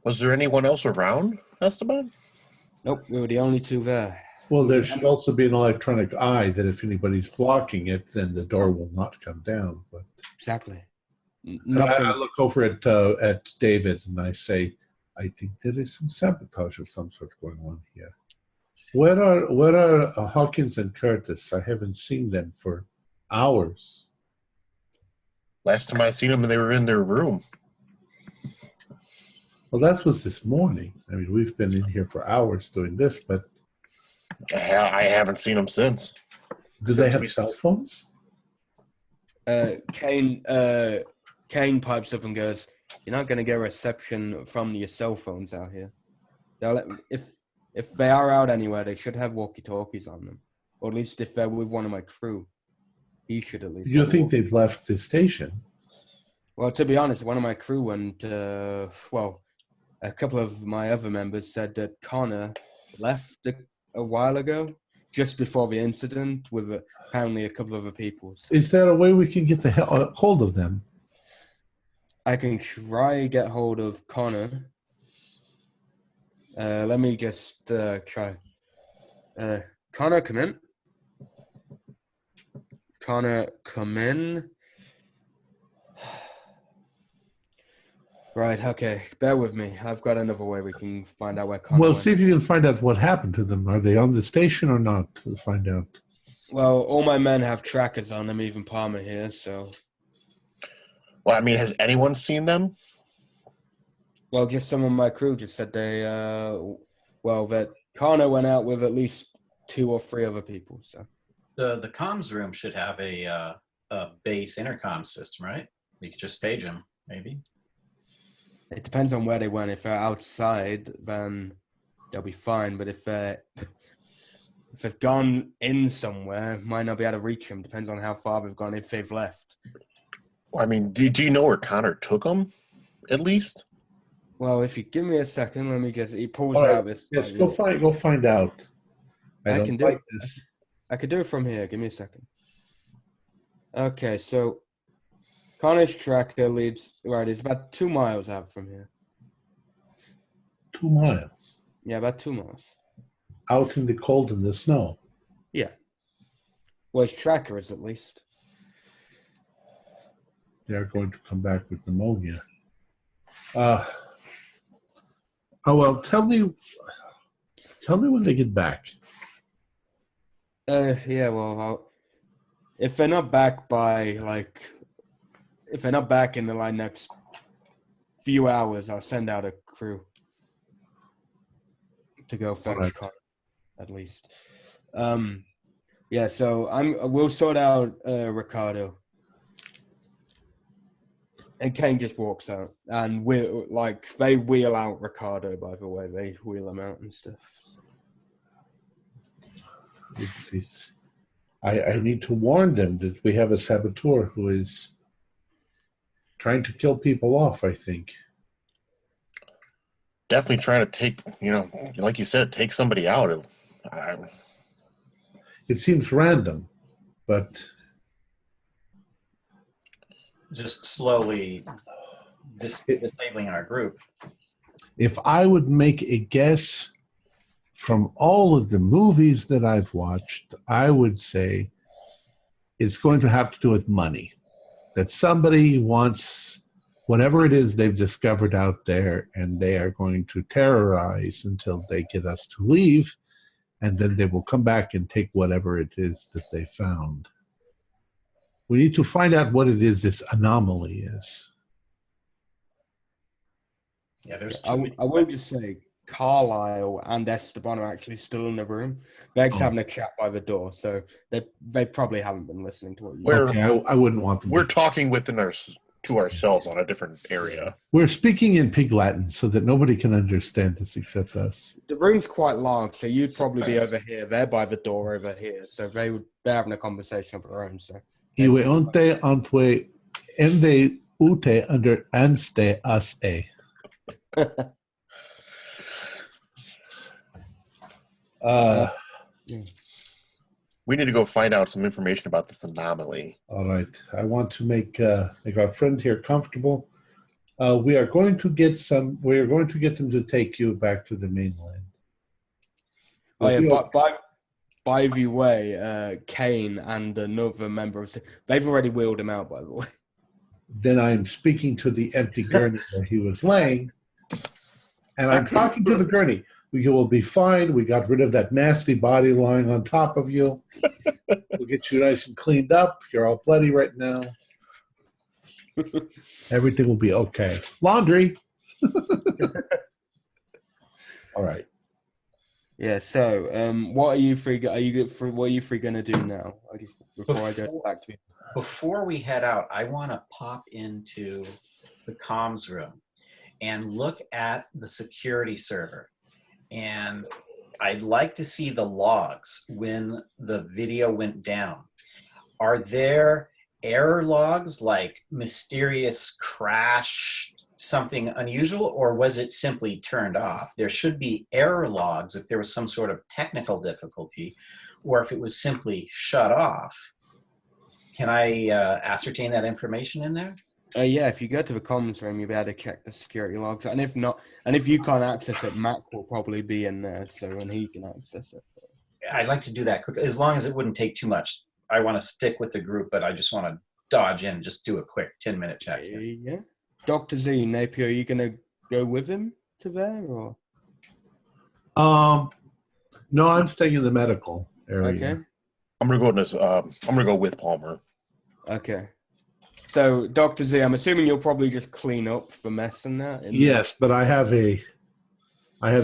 Was there anyone else around, Esteban? Nope, we were the only two there. Well, there should also be an electronic eye that if anybody's blocking it, then the door will not come down. But exactly. Nothing. I look over at David and I say, I think there is some sabotage of some sort going on here. Where are Hawkins and Curtis? I haven't seen them for hours. Last time I seen them, they were in their room. Well, that was this morning. I mean, we've been in here for hours doing this, but I haven't seen them since. Do they have cell phones? Kane pipes up and goes, "You're not going to get reception from your cell phones out here. If they are out anywhere, they should have walkie-talkies on them, or at least if they're with one of my crew, he should at least." You think they've left the station? Well, to be honest, one of my crew and a couple of my other members said that Connor left a while ago, just before the incident, with apparently a couple of other people. So is there a way we can get hold of them? I can try get hold of Connor. Let me just try. Connor, come in. Connor, come in. Right, okay. Bear with me. I've got another way we can find out where Connor went. See if you can find out what happened to them. Are they on the station or not? To find out. Well, all my men have trackers on them, even Palmer here, so... Well, I mean, has anyone seen them? Well, just some of my crew just said that Connor went out with at least 2 or 3 other people, so... The comms room should have a base intercom system, right? We could just page them, maybe. It depends on where they went. If they're outside, then they'll be fine. But if they're If they've gone in somewhere, might not be able to reach them. Depends on how far they've gone, if they've left. I mean, do you know where Connor took them, at least? Well, if you give me a second, let me just... He pulls All right. out this... Yes, go find out. I can don't do like it. this. I could do it from here. Give me a second. Okay, so Connor's tracker leads... Right, it's about 2 miles out from here. 2 miles. Yeah, about 2 miles. Out in the cold and the snow. Yeah. Well, his tracker is, at least. They're going to come back with pneumonia. Oh, well, tell me when they get back. Yeah, well, if they're not back by, if they're not back in the next few hours, I'll send out a crew to go fetch Connor, at least. Yeah, so we'll sort out Ricardo. And Kane just walks out, and they wheel out Ricardo. By the way, they wheel him out and stuff. I need to warn them that we have a saboteur who is trying to kill people off. I think Definitely trying to take, like you said, take somebody out. It seems random, but Just slowly disabling our group. if I would make a guess from all of the movies that I've watched, I would say it's going to have to do with money. That somebody wants whatever it is they've discovered out there, and they are going to terrorize until they get us to leave, and then they will come back and take whatever it is that they found. We need to find out what it is this anomaly is. Yeah, there's I will just say Carlisle and Esteban are actually still in the room. Beg's having a chat by the door, so they probably haven't been listening to what you're Okay, I wouldn't want them. We're talking to ourselves on a different area. We're speaking in Pig Latin so that nobody can understand us except us. The room's quite large, so you'd probably be over here. They're by the door over here, so they're having a conversation of their own. So. Iwe onte antwe ende ute under anste as e. We need to go find out some information about this anomaly. All right. I want to make our friend here comfortable. We are going to get them to take you back to the mainland. Oh yeah, by the way, Kane and another member of they've already wheeled him out, by the way. Then I'm speaking to the empty gurney where he was laying, and I'm talking to the gurney. You will be fine. We got rid of that nasty body lying on top of you. We'll get you nice and cleaned up. You're all bloody right now. Everything will be okay. Laundry. All right. Yeah. So, what are you three? What are you three gonna do now? Before I go back to you. Before we head out, I want to pop into the comms room and look at the security server. And I'd like to see the logs when the video went down. Are there error logs like mysterious crash, something unusual, or was it simply turned off? There should be error logs if there was some sort of technical difficulty, or if it was simply shut off. Can I ascertain that information in there? Yeah, if you go to the comms room, you'll be able to check the security logs. And if not, and if you can't access it, Mac will probably be in there, and he can access it. I'd like to do that quickly, as long as it wouldn't take too much. I want to stick with the group, but I just want to dodge in, just do a quick 10-minute check here. Yeah. Dr. Z, Napier, are you going to go with him to there, or? No, I'm staying in the medical area. Okay. I'm gonna go with Palmer. Okay. So, Dr. Z, I'm assuming you'll probably just clean up the mess and that. Yes, but I have a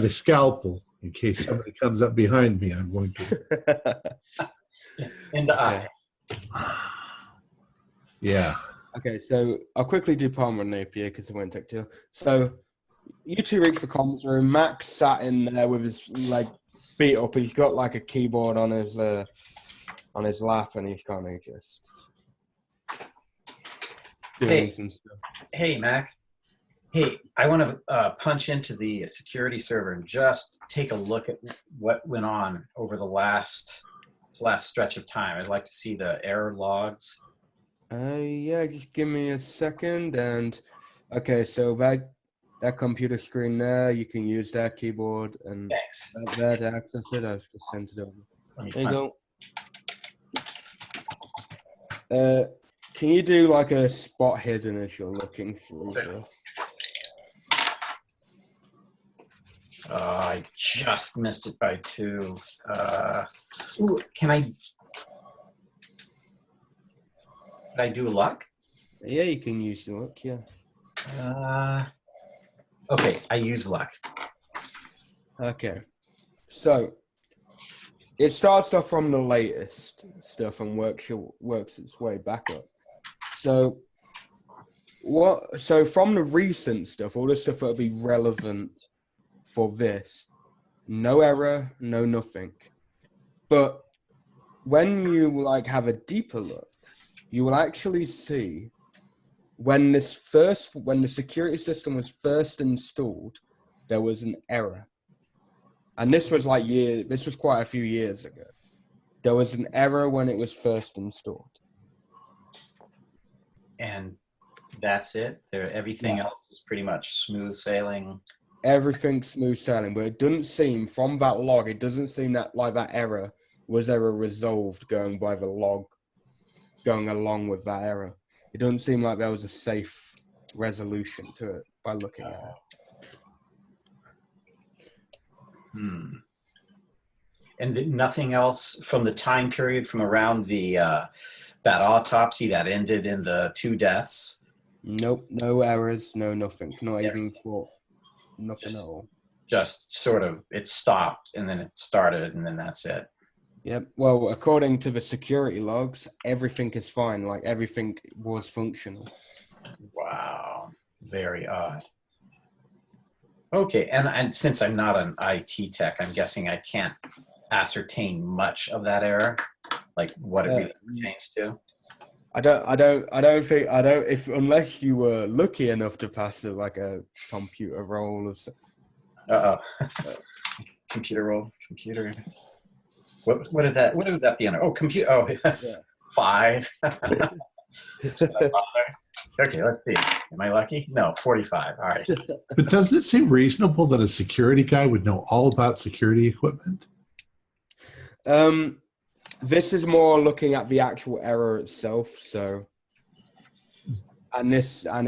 scalpel in case somebody comes up behind me. I'm going to. In the eye. Yeah. Okay, so I'll quickly do Palmer and Napier because it won't take too long. So, you two reach the comms room. Max sat in there with his feet up. He's got like a keyboard on his lap, and he's kind of just doing some stuff. Hey, Mac. Hey, I want to punch into the security server and just take a look at what went on over this last stretch of time. I'd like to see the error logs. Yeah, just give me a second. And okay, so that computer screen there, you can use that keyboard and Thanks. that to access it. I've just sent it over. Let me There you punch. go. Can you do like a spot hidden as you're looking through? Sure. I just missed it by 2. Can I do luck? Yeah, you can use your luck. Yeah. Okay, I use luck. Okay. So it starts off from the latest stuff and works its way back up. So from the recent stuff, all the stuff that'll be relevant for this, no error, no nothing. But when you like have a deeper look, you will actually see when the security system was first installed, there was an error. And this was quite a few years ago. There was an error when it was first installed. And that's it? Everything else is pretty much smooth sailing? Everything's smooth sailing, but it doesn't seem, from that log, it doesn't seem that like that error was ever resolved going by the log, going along with that error. It doesn't seem like there was a safe resolution to it by looking at it. And nothing else from the time period from around that autopsy that ended in the 2 deaths? Nope, no errors, no nothing, not even for nothing at all. Just sort of, it stopped and then it started and then that's it. Yep. Well, according to the security logs, everything is fine. Like everything was functional. Wow, very odd. Okay, and since I'm not an IT tech, I'm guessing I can't ascertain much of that error, like what it really pertains to. Unless you were lucky enough to pass it like a computer roll or something. Computer roll, computer. What would that be under? Oh, computer. Oh, yeah. 5. Okay, let's see. Am I lucky? No, 45. All right. But doesn't it seem reasonable that a security guy would know all about security equipment? This is more looking at the actual error itself, so and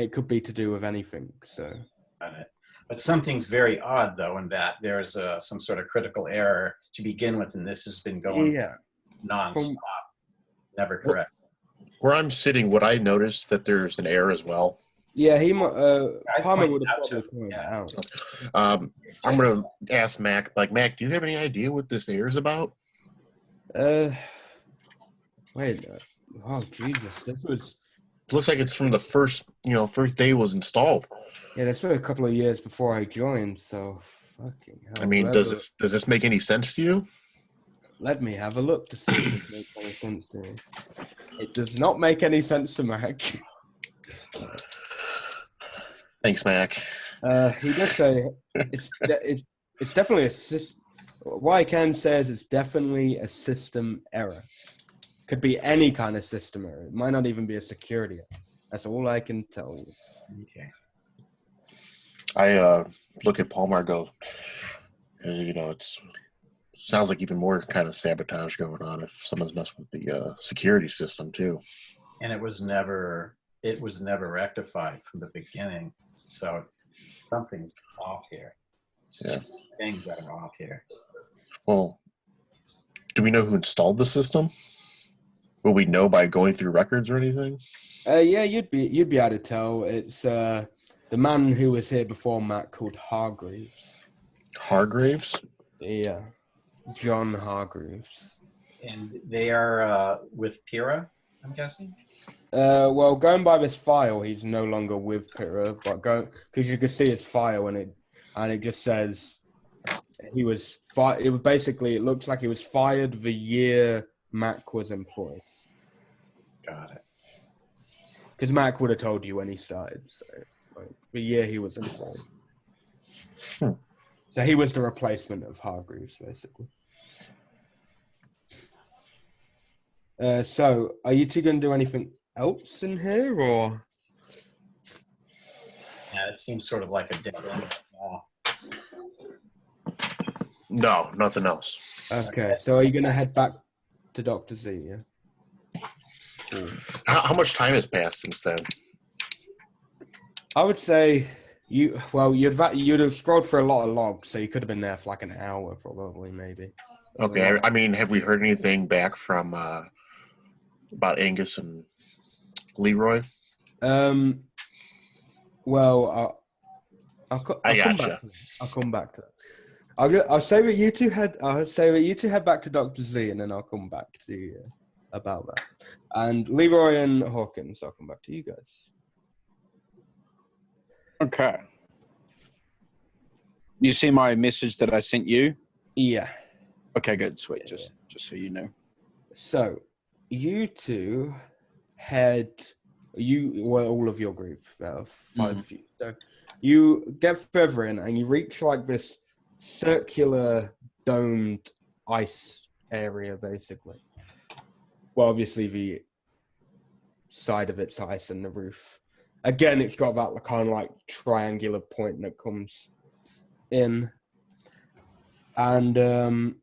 it could be to do with anything, so. But something's very odd though in that there's some sort of critical error to begin with, and this has been going non-stop, never correct. Where I'm sitting, would I notice that there's an error as well? Yeah, he might. Palmer would have probably pointed it out. I'm going to ask Mac. Like, Mac, do you have any idea what this error is about? Wait. Oh, Jesus! This was. Looks like it's from the first day it was installed. Yeah, that's been a couple of years before I joined. So, fucking hell. I mean, does this make any sense to you? Let me have a look to see if this makes any sense to me. It does not make any sense to Mac. Thanks, Mac. He does say it's definitely a system. What I can say is it's definitely a system error. Could be any kind of system error. It might not even be a security error. That's all I can tell you. Okay. I look at Palmer and go, it sounds like even more kind of sabotage going on if someone's messing with the security system too. And it was never rectified from the beginning. So something's off here. Things that are off here. Well, do we know who installed the system? Will we know by going through records or anything? Yeah, you'd be able to tell. It's the man who was here before Matt called Hargreaves. Hargreaves? Yeah, John Hargreaves. And they are with Pyrrha, I'm guessing? Well, going by this file, he's no longer with Pyrrha, but because you can see his file and it just says He was fired. It was basically, it looks like he was fired the year Mac was employed. Got it. Because Mac would have told you when he started. So, like, the year he was employed. Hmm. So he was the replacement of Hargreaves, basically. So, are you two going to do anything else in here, or? Yeah, it seems sort of like a dead end. No, nothing else. Okay, so are you going to head back to Dr. Z, yeah? Cool. How much time has passed since then? I would say you'd have scrolled for a lot of logs, so you could have been there for like an hour, probably, maybe. Okay, I mean, have we heard anything back from about Angus and Leroy? Well, I'll come gotcha. back to that. I'll come back to that. I'll say that you two head back to Dr. Z, and then I'll come back to you about that. And Leroy and Hawkins, I'll come back to you guys. Okay. You see my message that I sent you? Yeah. Okay, good, sweet. Just so you know. So, you two all of your group, 5 of you. So, you get further in, and you reach like this circular domed ice area, basically. Well, obviously the side of it's ice and the roof. Again, it's got that kind of like triangular point that comes in. And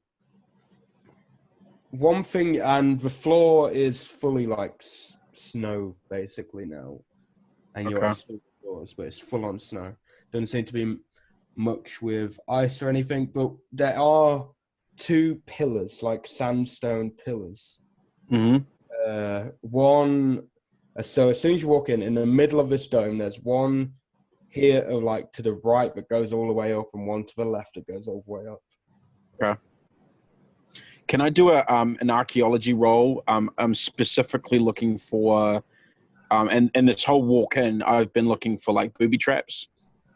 one thing, and the floor is fully like snow basically now. And you're still indoors, but it's full on snow. Doesn't seem to be much with ice or anything, but there are 2 pillars, like sandstone pillars. Mm-hmm. One, so as soon as you walk in the middle of this dome, there's one here, like to the right that goes all the way up, and one to the left that goes all the way up. Okay. Can I do an archaeology roll? I'm specifically looking for, and this whole walk in, I've been looking for like booby traps.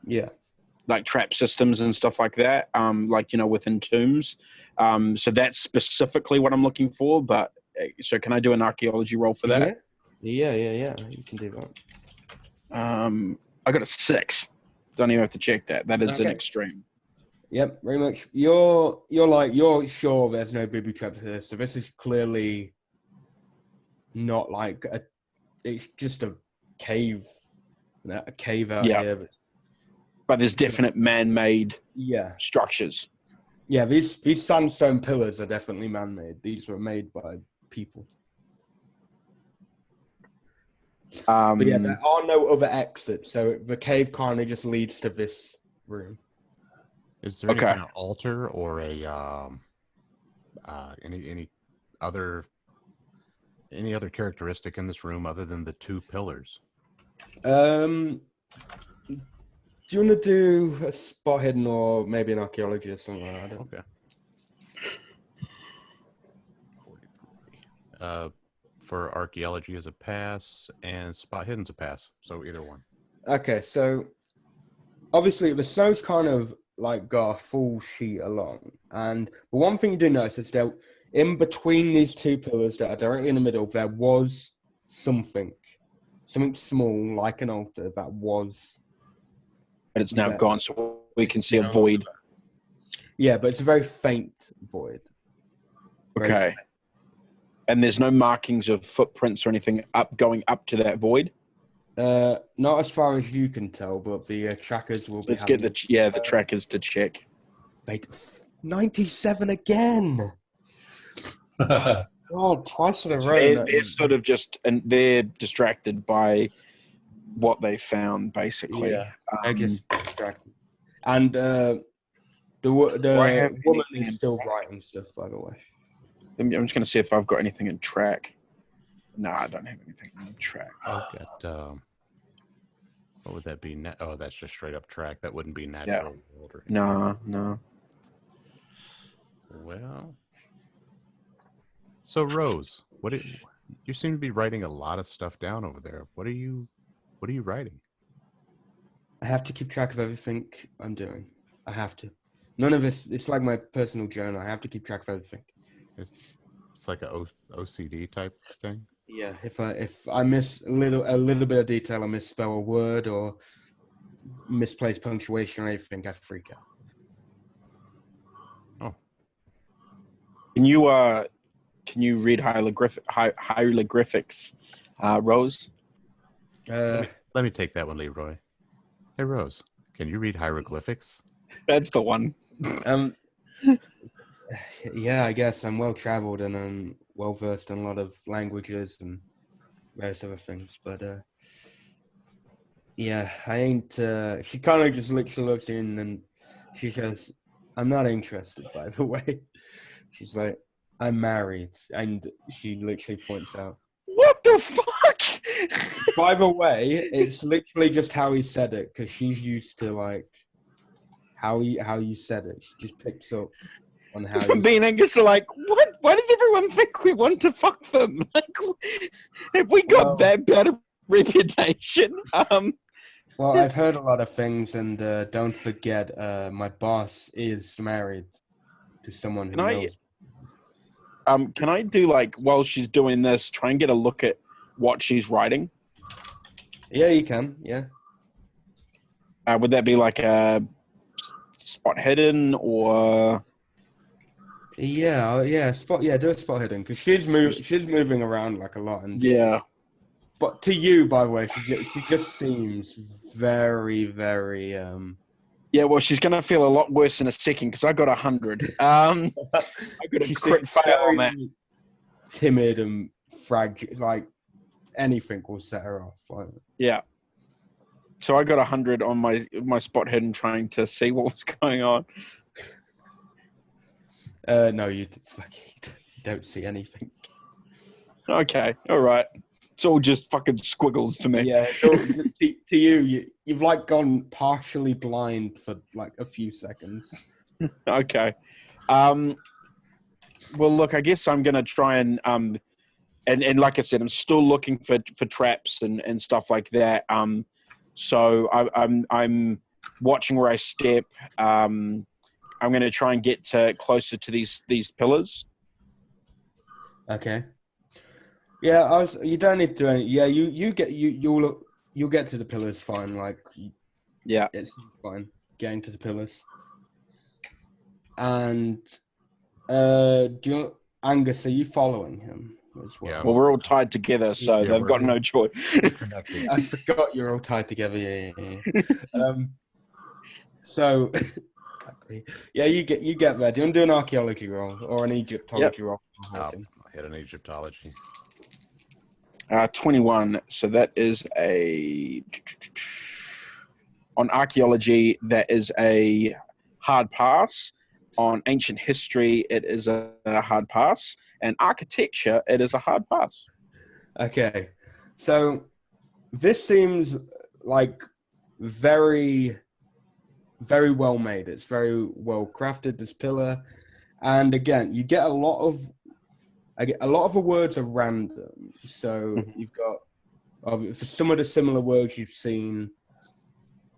Yeah. Like trap systems and stuff like that, like, within tombs. So that's specifically what I'm looking for, but so can I do an archaeology roll for that? Yeah, you can do that. I got a 6. Don't even have to check that. That is an extreme. Yep, very much. You're sure there's no booby traps here, so this is clearly not like it's just a cave out here. But there's definite man-made structures. Yeah, these sandstone pillars are definitely man-made. These were made by people. But yeah, there are no other exits, so the cave kind of just leads to this room. Is there any kind of altar or a any other characteristic in this room other than the 2 pillars? Do you want to do a spot hidden or maybe an archaeology or something like that? Okay. For archaeology as a pass and spot hidden's a pass, so either one. Okay, so obviously the snow's kind of like got a full sheet along, but one thing you do notice is that in between these 2 pillars that are directly in the middle, there was something small like an altar that was. But it's now gone, so we can see a void. Yeah, but it's a very faint void. Okay. And there's no markings of footprints or anything going up to that void? Not as far as you can tell, but the trackers will be. Let's get the trackers to check. 97 again. God, twice in a row. They're sort of they're distracted by what they found, basically. Yeah, they're just distracted. And the woman is still writing stuff, by the way. I'm just going to see if I've got anything in track. No, I don't have anything in track. I've got, what would that be? Oh, that's just straight up track. That wouldn't be natural. Yeah. No. Well, so Rose, you seem to be writing a lot of stuff down over there. What are you writing? I have to keep track of everything I'm doing. I have to. None of it's like my personal journal. I have to keep track of everything. It's like a OCD type thing. Yeah, if I miss a little bit of detail, I misspell a word or misplace punctuation or anything, I freak out. Oh, Can you read hieroglyphics, Rose? let me take that one, Leroy. Hey, Rose, can you read hieroglyphics? That's the one. Yeah, I guess I'm well traveled and I'm well versed in a lot of languages and various other things, but yeah, I ain't. She kind of just literally looks in and she says, "I'm not interested." By the way, she's like, "I'm married," and she literally points out. What the fuck? By the way, it's literally just how he said it because she's used to like how you said it. She just picks up on how you. Being Angus are like, what? Why does everyone think we want to fuck them? Like, have we got that bad a reputation? Well, I've heard a lot of things, and don't forget, my boss is married to someone who knows. Can I do like while she's doing this, try and get a look at what she's writing? Yeah, you can. Yeah. Would that be like a spot hidden or? Yeah, do a spot hidden because she's moving around like a lot, and Yeah. But to you, by the way, she just seems very, very. Yeah, well, she's gonna feel a lot worse in a second because I got 100. I got a crit fail on that. Timid and fragile, like anything will set her off. Like. Yeah. So I got 100 on my spot hidden, trying to see what was going on. No, you fucking don't see anything. Okay, all right. It's all just fucking squiggles to me. Yeah, so to you've like gone partially blind for like a few seconds. Okay. Well, look, I guess I'm gonna try and like I said, I'm still looking for traps and stuff like that. So I'm watching where I step. I'm gonna try and get closer to these pillars. Okay. Yeah, you don't need to do any. Yeah, you'll get to the pillars fine. Like, yeah, it's fine getting to the pillars. And Angus, are you following him as well? Yeah. Well, we're all tied together, so they've got no choice. I forgot you're all tied together. Yeah. So, yeah, you get there. Do you want to do an archaeology roll or an Egyptology roll? I'll hit an Egyptology. 21. So that is on archaeology. That is a hard pass. On ancient history, it is a hard pass, and architecture, it is a hard pass. Okay, so this seems like very, very well made. It's very well crafted. This pillar, and again, you get a lot of the words are random. So you've got for some of the similar words you've seen,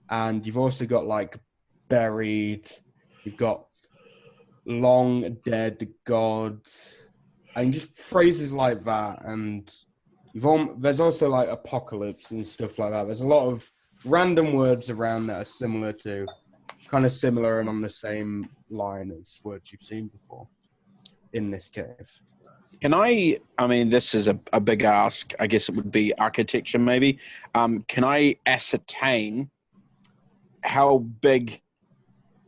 and you've also got like buried. You've got long dead gods, and just phrases like that. And there's also like apocalypse and stuff like that. There's a lot of random words around that are kind of similar and on the same line as words you've seen before in this cave. Can I mean, this is a big ask. I guess it would be architecture, maybe. Can I ascertain how big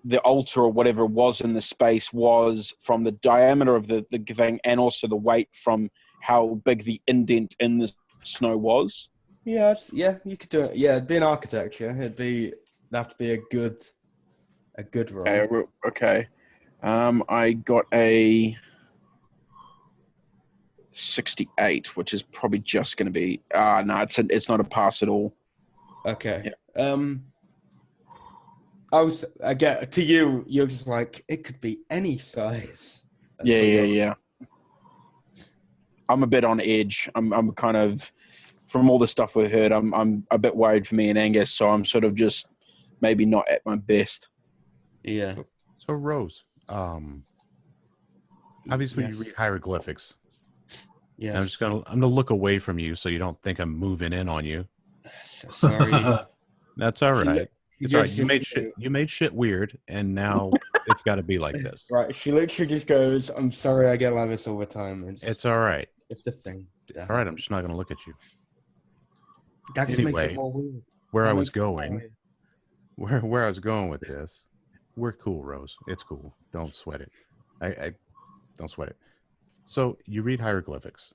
the altar or whatever was in the space was from the diameter of the thing, and also the weight from how big the indent in the snow was? Yeah, you could do it. Yeah, it'd be an architecture. That'd have to be a good roll. Okay. I got a 68, which is probably just going to be. No, it's not a pass at all. Okay. Yeah. To you, you're just like, it could be any size. Yeah. I'm a bit on edge. I'm kind of, from all the stuff we've heard, I'm a bit worried for me and Angus, so I'm sort of just maybe not at my best. Yeah. So Rose, obviously you Yes. read hieroglyphics. Yes. I'm gonna look away from you so you don't think I'm moving in on you. Sorry. That's all She right. li- It's all right. just- You made just shit. You made shit weird, and now it's got to be like this. Right, she literally just goes, "I'm sorry, I get like this all the time." It's all right. It's the thing. All right. I'm just not gonna look at you. That just makes Anyway, it more weird. Where That I was makes it more going, weird. where I was going with this, we're cool, Rose. It's cool. Don't sweat it. I don't sweat it. So you read hieroglyphics.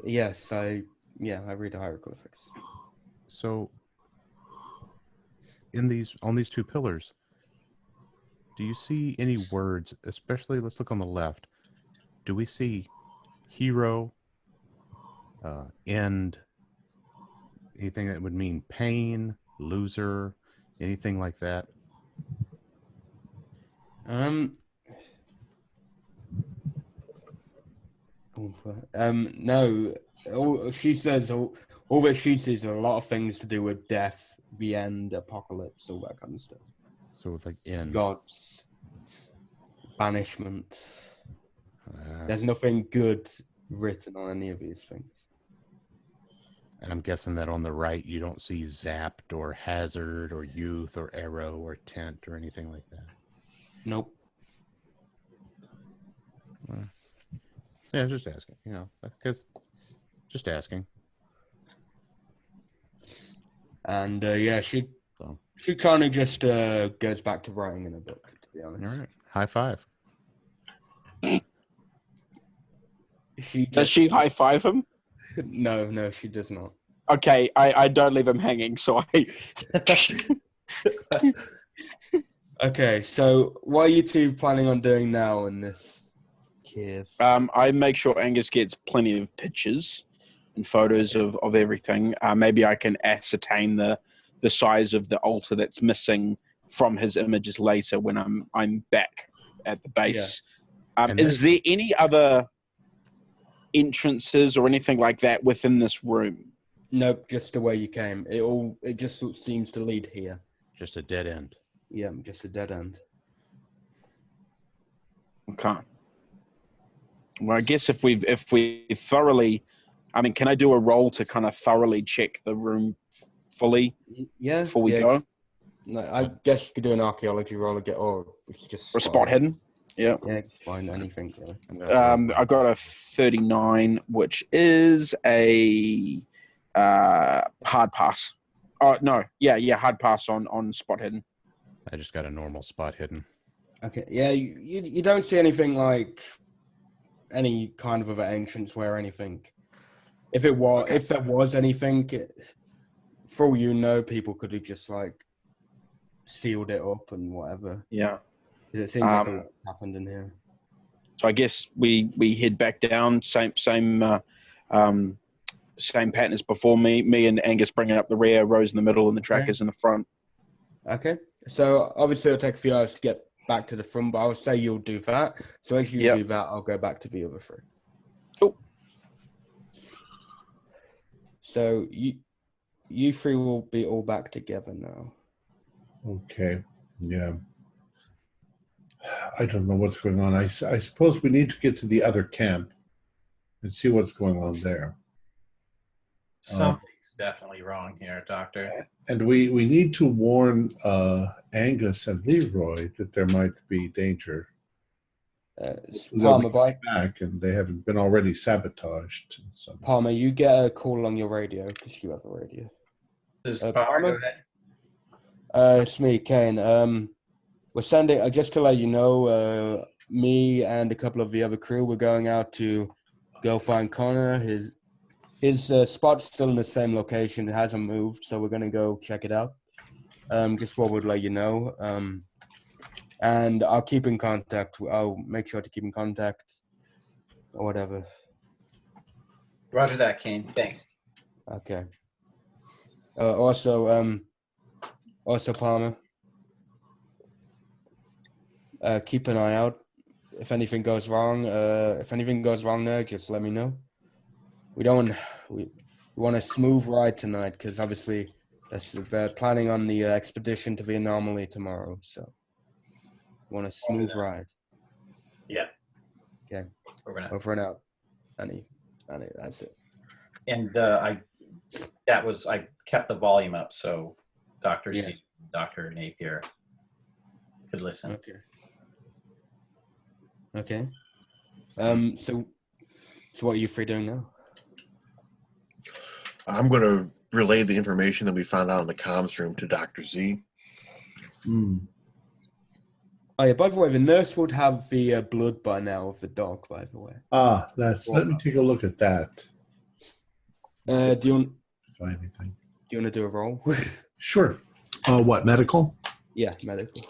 Yes, I read the hieroglyphics. So on these two pillars, do you see any words? Especially, let's look on the left. Do we see hero, end, anything that would mean pain, loser, anything like that? No. She says all that she sees are a lot of things to do with death, the end, apocalypse, all that kind of stuff. So it's like end. Gods, banishment. There's nothing good written on any of these things. And I'm guessing that on the right, you don't see zapped or hazard or youth or arrow or tent or anything like that. Nope. Yeah, just asking, because just asking. And she So. she kind of just goes back to writing in a book, to be honest. All right, high five. Does she high five him? No, she does not. Okay, I don't leave him hanging, so I. Okay, so what are you two planning on doing now in this cave? I make sure Angus gets plenty of pictures and photos of everything. Maybe I can ascertain the size of the altar that's missing from his images later when I'm back at the base. Is there any other entrances or anything like that within this room? Nope, just the way you came. It just seems to lead here. Just a dead end. Yeah, just a dead end. Okay. Well, I guess if we thoroughly, I mean, can I do a roll to kind of thoroughly check the room fully? Yeah. Before we go. No, I guess you could do an archaeology roll or it's just Or spot hidden. Yeah. Yeah, find anything. Really. I got a 39, which is a hard pass. Oh no, yeah, hard pass on spot hidden. I just got a normal spot hidden. Okay, yeah, you don't see anything like any kind of other entrance where anything. If there was anything, for all you know, people could have just like sealed it up and whatever. Yeah. It seems like a lot happened in here. So I guess we head back down. Same pattern as before. Me and Angus bringing up the rear, Rose in the middle, and the trackers in the front. Okay. So obviously it'll take a few hours to get back to the front, but I'll say you'll do that. So as you do that, I'll go back to the other three. Cool. So you three will be all back together now. Okay. Yeah. I don't know what's going on. I suppose we need to get to the other camp and see what's going on there. Something's definitely wrong here, Doctor. And we need to warn Angus and Leroy that there might be danger. Palmer, back, and they haven't been already sabotaged. Palmer, you get a call on your radio because you have a radio. Does Palmer? go ahead? It's me, Kane. We're sending, just to let you know, me and a couple of the other crew, we're going out to go find Connor. His spot's still in the same location. It hasn't moved, so we're going to go check it out. Just what we'd let you know. And I'll keep in contact. I'll make sure to keep in contact or whatever. Roger that, Kane. Thanks. Okay. Also, Palmer, keep an eye out. If anything goes wrong, there, just let me know. We want a smooth ride tonight because obviously they're planning on the expedition to the anomaly tomorrow. So. Want a smooth ride? Yeah. Okay. Over and out. Over and out. Annie, that's it. And I kept the volume up so Dr. Yeah. C, Dr. Napier could listen. Okay. So what are you three doing now? I'm going to relay the information that we found out in the comms room to Dr. Z. Oh yeah, by the way, the nurse would have the blood by now of the dog, by the way. Let me take a look at that. Do you want Anything. Do you want to do a roll? Sure. What, medical? Yeah, medical.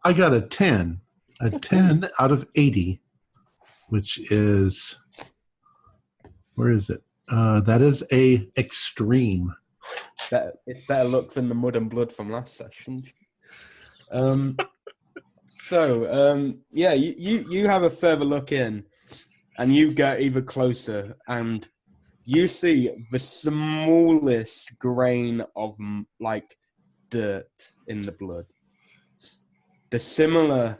I got a 10. A 10 out of 80, which is, where is it? That is a extreme. It's better luck than the mud and blood from last session. Yeah, you have a further look in, and you get even closer, and you see the smallest grain of like dirt in the blood. The similar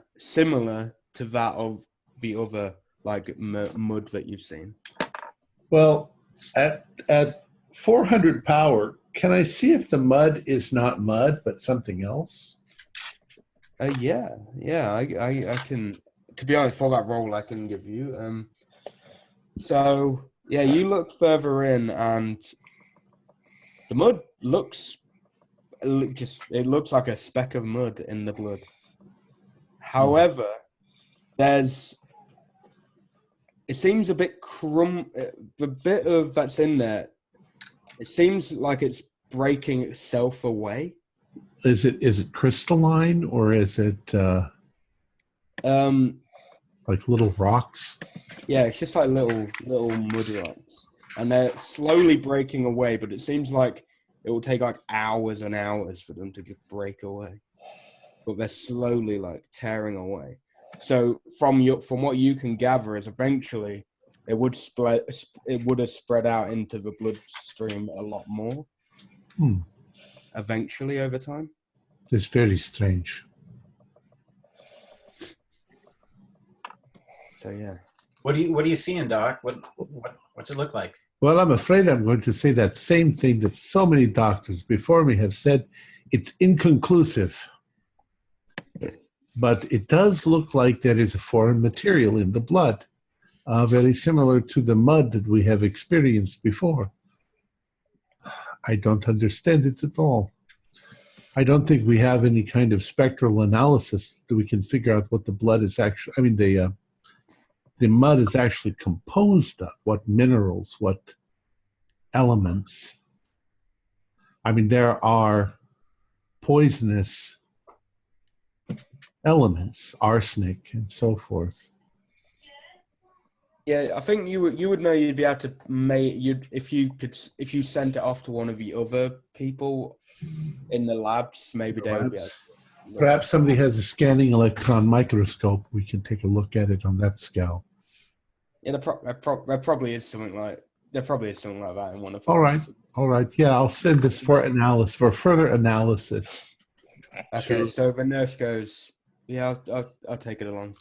to that of the other like mud that you've seen. Well, at 400 power, can I see if the mud is not mud but something else? Yeah, I can. To be honest, for that roll, I can give you. So yeah, you look further in, and the mud looks like a speck of mud in the blood. However, it seems a bit the bit of that's in there, it seems like it's breaking itself away. Is it crystalline, or is it like little rocks? Yeah, it's just like little mud rocks, and they're slowly breaking away. But it seems like it will take like hours and hours for them to just break away. But they're slowly like tearing away. So from what you can gather is eventually it would have spread out into the bloodstream a lot more. Eventually over time. It's very strange. So yeah. What are you seeing, Doc? What's it look like? Well, I'm afraid I'm going to say that same thing that so many doctors before me have said. It's inconclusive. But it does look like there is a foreign material in the blood, very similar to the mud that we have experienced before. I don't understand it at all. I don't think we have any kind of spectral analysis that we can figure out what the blood is actually, the mud is actually composed of, what minerals, what elements. There are poisonous elements, arsenic and so forth. Yeah, I think you would know you'd be able to if you sent it off to one of the other people in the labs, maybe they would be able to. Perhaps somebody has a scanning electron microscope. We can take a look at it on that scale. Yeah, there probably is something like that in one of them. All right. Yeah, I'll send this for further analysis. Okay, so the nurse goes, yeah, I'll take it along.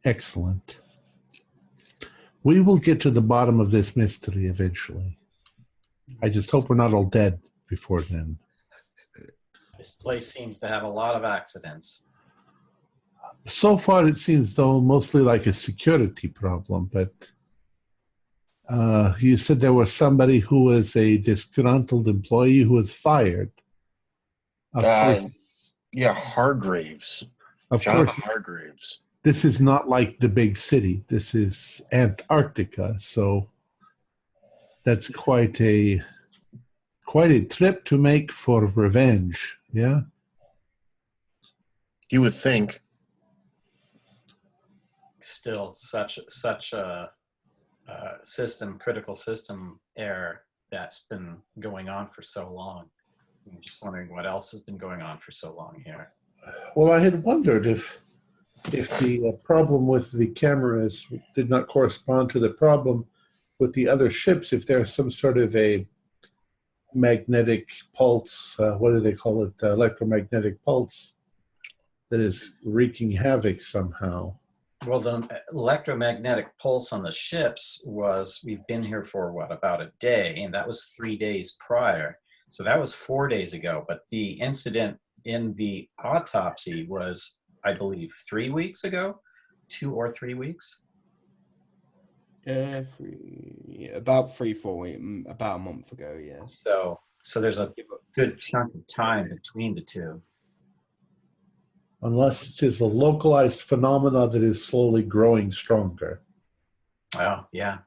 Excellent. We will get to the bottom of this mystery eventually. I just hope we're not all dead before then. This place seems to have a lot of accidents. So far, it seems though mostly like a security problem, but you said there was somebody who was a disgruntled employee who was fired. Of course. Yeah, Hargraves. Of John course. Hargraves. This is not like the big city. This is Antarctica, so that's quite a trip to make for revenge. Yeah. You would think. Still, such a critical system error that's been going on for so long. I'm just wondering what else has been going on for so long here. Well, I had wondered if the problem with the cameras did not correspond to the problem with the other ships, if there's some sort of a magnetic pulse. What do they call it? Electromagnetic pulse that is wreaking havoc somehow. Well, the electromagnetic pulse on the ships we've been here for about a day, and that was 3 days prior. So that was 4 days ago. But the incident in the autopsy was, I believe, 3 weeks ago, 2 or 3 weeks. About 3-4 weeks, about a month ago, yeah. So there's a good chunk of time between the two. Unless it is a localized phenomena that is slowly growing stronger. Oh, yeah.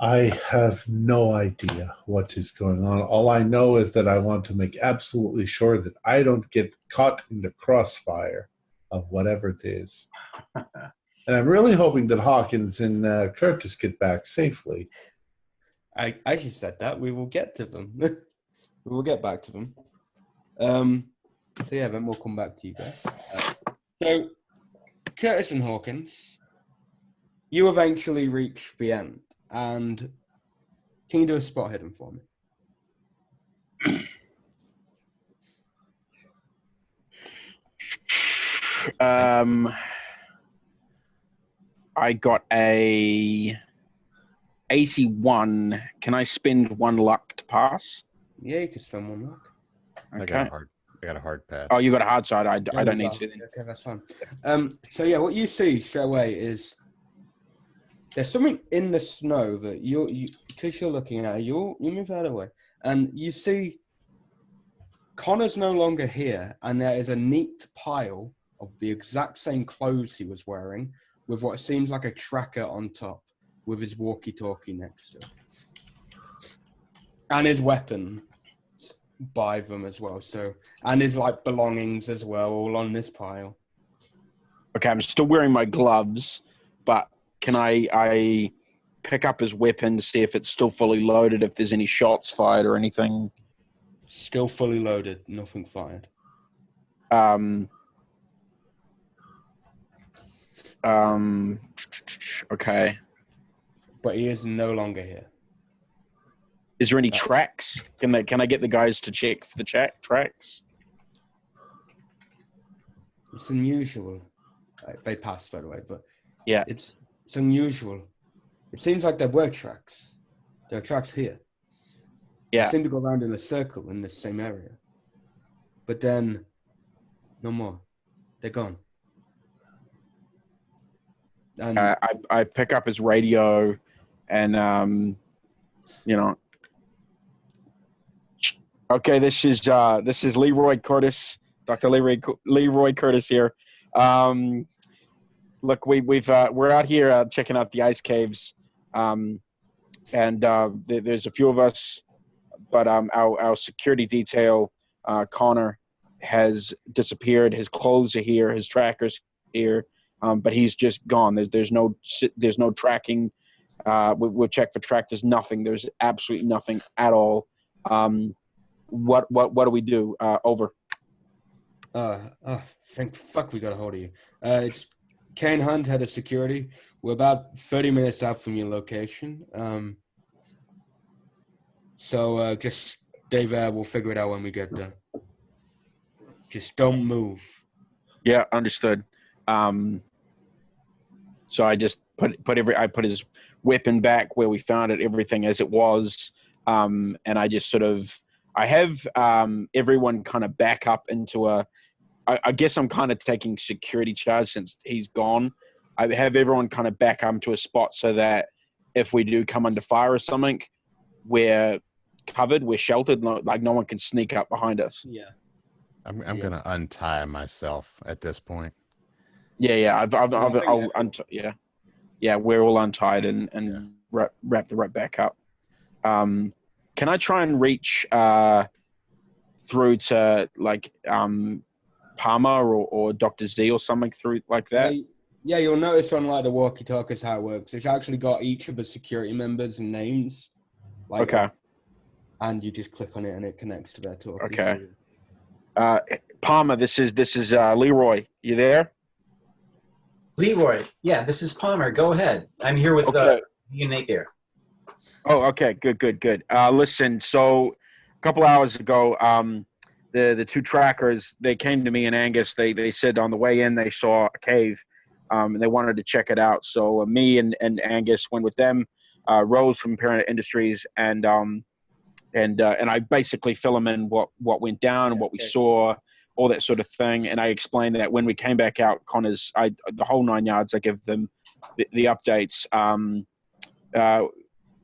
I have no idea what is going on. All I know is that I want to make absolutely sure that I don't get caught in the crossfire of whatever it is. And I'm really hoping that Hawkins and Curtis get back safely. I just said that. We will get to them. We will get back to them. So yeah, then we'll come back to you guys. So, Curtis and Hawkins, you eventually reach the end. And can you do a spot hidden for me? I got a 81. Can I spend 1 luck to pass? Yeah, you can spend 1 luck. Okay. I got a hard pass. Oh, you got a hard side. I don't need to. Okay, that's fine. So yeah, what you see straight away is there's something in the snow that you because you're looking at it, you move out of the way, and you see Connor's no longer here, and there is a neat pile of the exact same clothes he was wearing, with what seems like a tracker on top, with his walkie-talkie next to it, and his weapon by them as well. So, and his like belongings as well, all on this pile. Okay, I'm still wearing my gloves, but can I pick up his weapon to see if it's still fully loaded, if there's any shots fired or anything? Still fully loaded, nothing fired. Okay. But he is no longer here. Is there any tracks? Can I get the guys to check for the tracks? It's unusual. They passed, by the way, but yeah, it's unusual. It seems like there were tracks. There are tracks here. Yeah. They seem to go around in a circle in the same area. But then, no more. They're gone. And I pick up his radio, and okay, this is Leroy Curtis, Dr. Leroy Curtis here. Look, we're out here checking out the ice caves, and there's a few of us, but our security detail, Connor, has disappeared. His clothes are here, his tracker's here, but he's just gone. There's no tracking. We'll check for track. There's nothing. There's absolutely nothing at all. What do we do? Over. Thank fuck we got a hold of you. It's Kane Hunt, head of security. We're about 30 minutes out from your location. So just stay there. We'll figure it out when we get there. Just don't move. Yeah, understood. So I just put his weapon back where we found it, everything as it was, and I just I have everyone kind of back up into I guess I'm kind of taking security charge since he's gone. I have everyone kind of back up to a spot so that if we do come under fire or something, we're covered, we're sheltered, like no one can sneak up behind us. Yeah. I'm gonna untie myself at this point. Yeah. We're all untied and wrapped right back up. Can I try and reach through to like Palmer or Dr. Z or something through like that? Yeah, you'll notice on like the walkie-talkies how it works. It's actually got each of the security members' names. Like, okay. And you just click on it and it connects to their talkie. Okay. Palmer, this is Leroy. You there? Leroy, yeah, this is Palmer. Go ahead. I'm here with Okay. Napier. Oh, okay, good. Listen, so a couple hours ago, the two trackers they came to me and Angus. They said on the way in they saw a cave, and they wanted to check it out. So me and Angus went with them. Rose from Paranoia Industries and I basically fill them in what went down and what we saw, all that sort of thing. And I explained that when we came back out, Connors, the whole 9 yards. I give them the updates. Uh,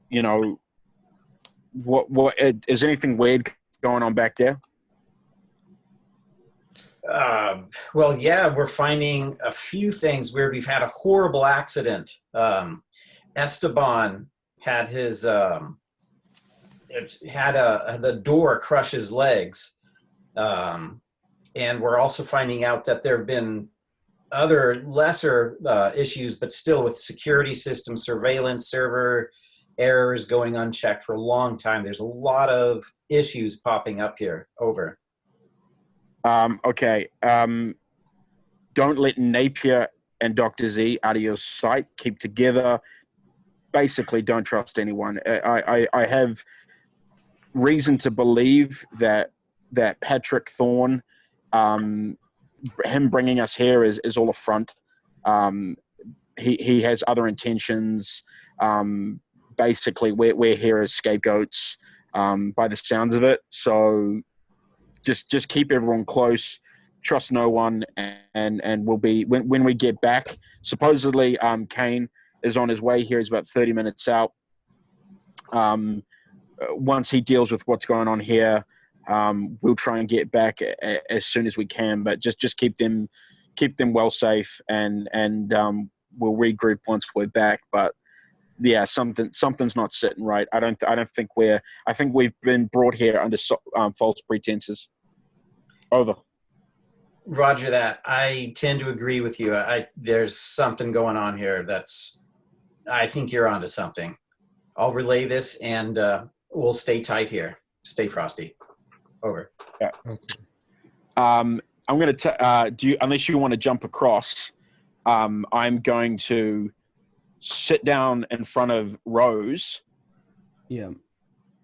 you know, what is anything weird going on back there? Well, yeah, we're finding a few things weird. We've had a horrible accident. Esteban had his the door crush his legs, and we're also finding out that there have been other lesser issues, but still with security system surveillance, server errors going unchecked for a long time. There's a lot of issues popping up here. Over. Okay. Don't let Napier and Dr. Z out of your sight. Keep together. Basically, don't trust anyone. I have reason to believe that Patrick Thorne, him bringing us here is all a front. He has other intentions. Basically, we're here as scapegoats by the sounds of it. So just keep everyone close. Trust no one, and we'll be when we get back. Supposedly, Kane is on his way here. He's about 30 minutes out. Once he deals with what's going on here, we'll try and get back as soon as we can. But just keep them well safe, and we'll regroup once we're back. But yeah, something's not sitting right. I don't think I think we've been brought here under false pretenses. Over. Roger that. I tend to agree with you. There's something going on here I think you're onto something. I'll relay this and we'll stay tight here. Stay frosty. Over. Yeah. Okay. I'm going to unless you want to jump across, I'm going to sit down in front of Rose. Yeah.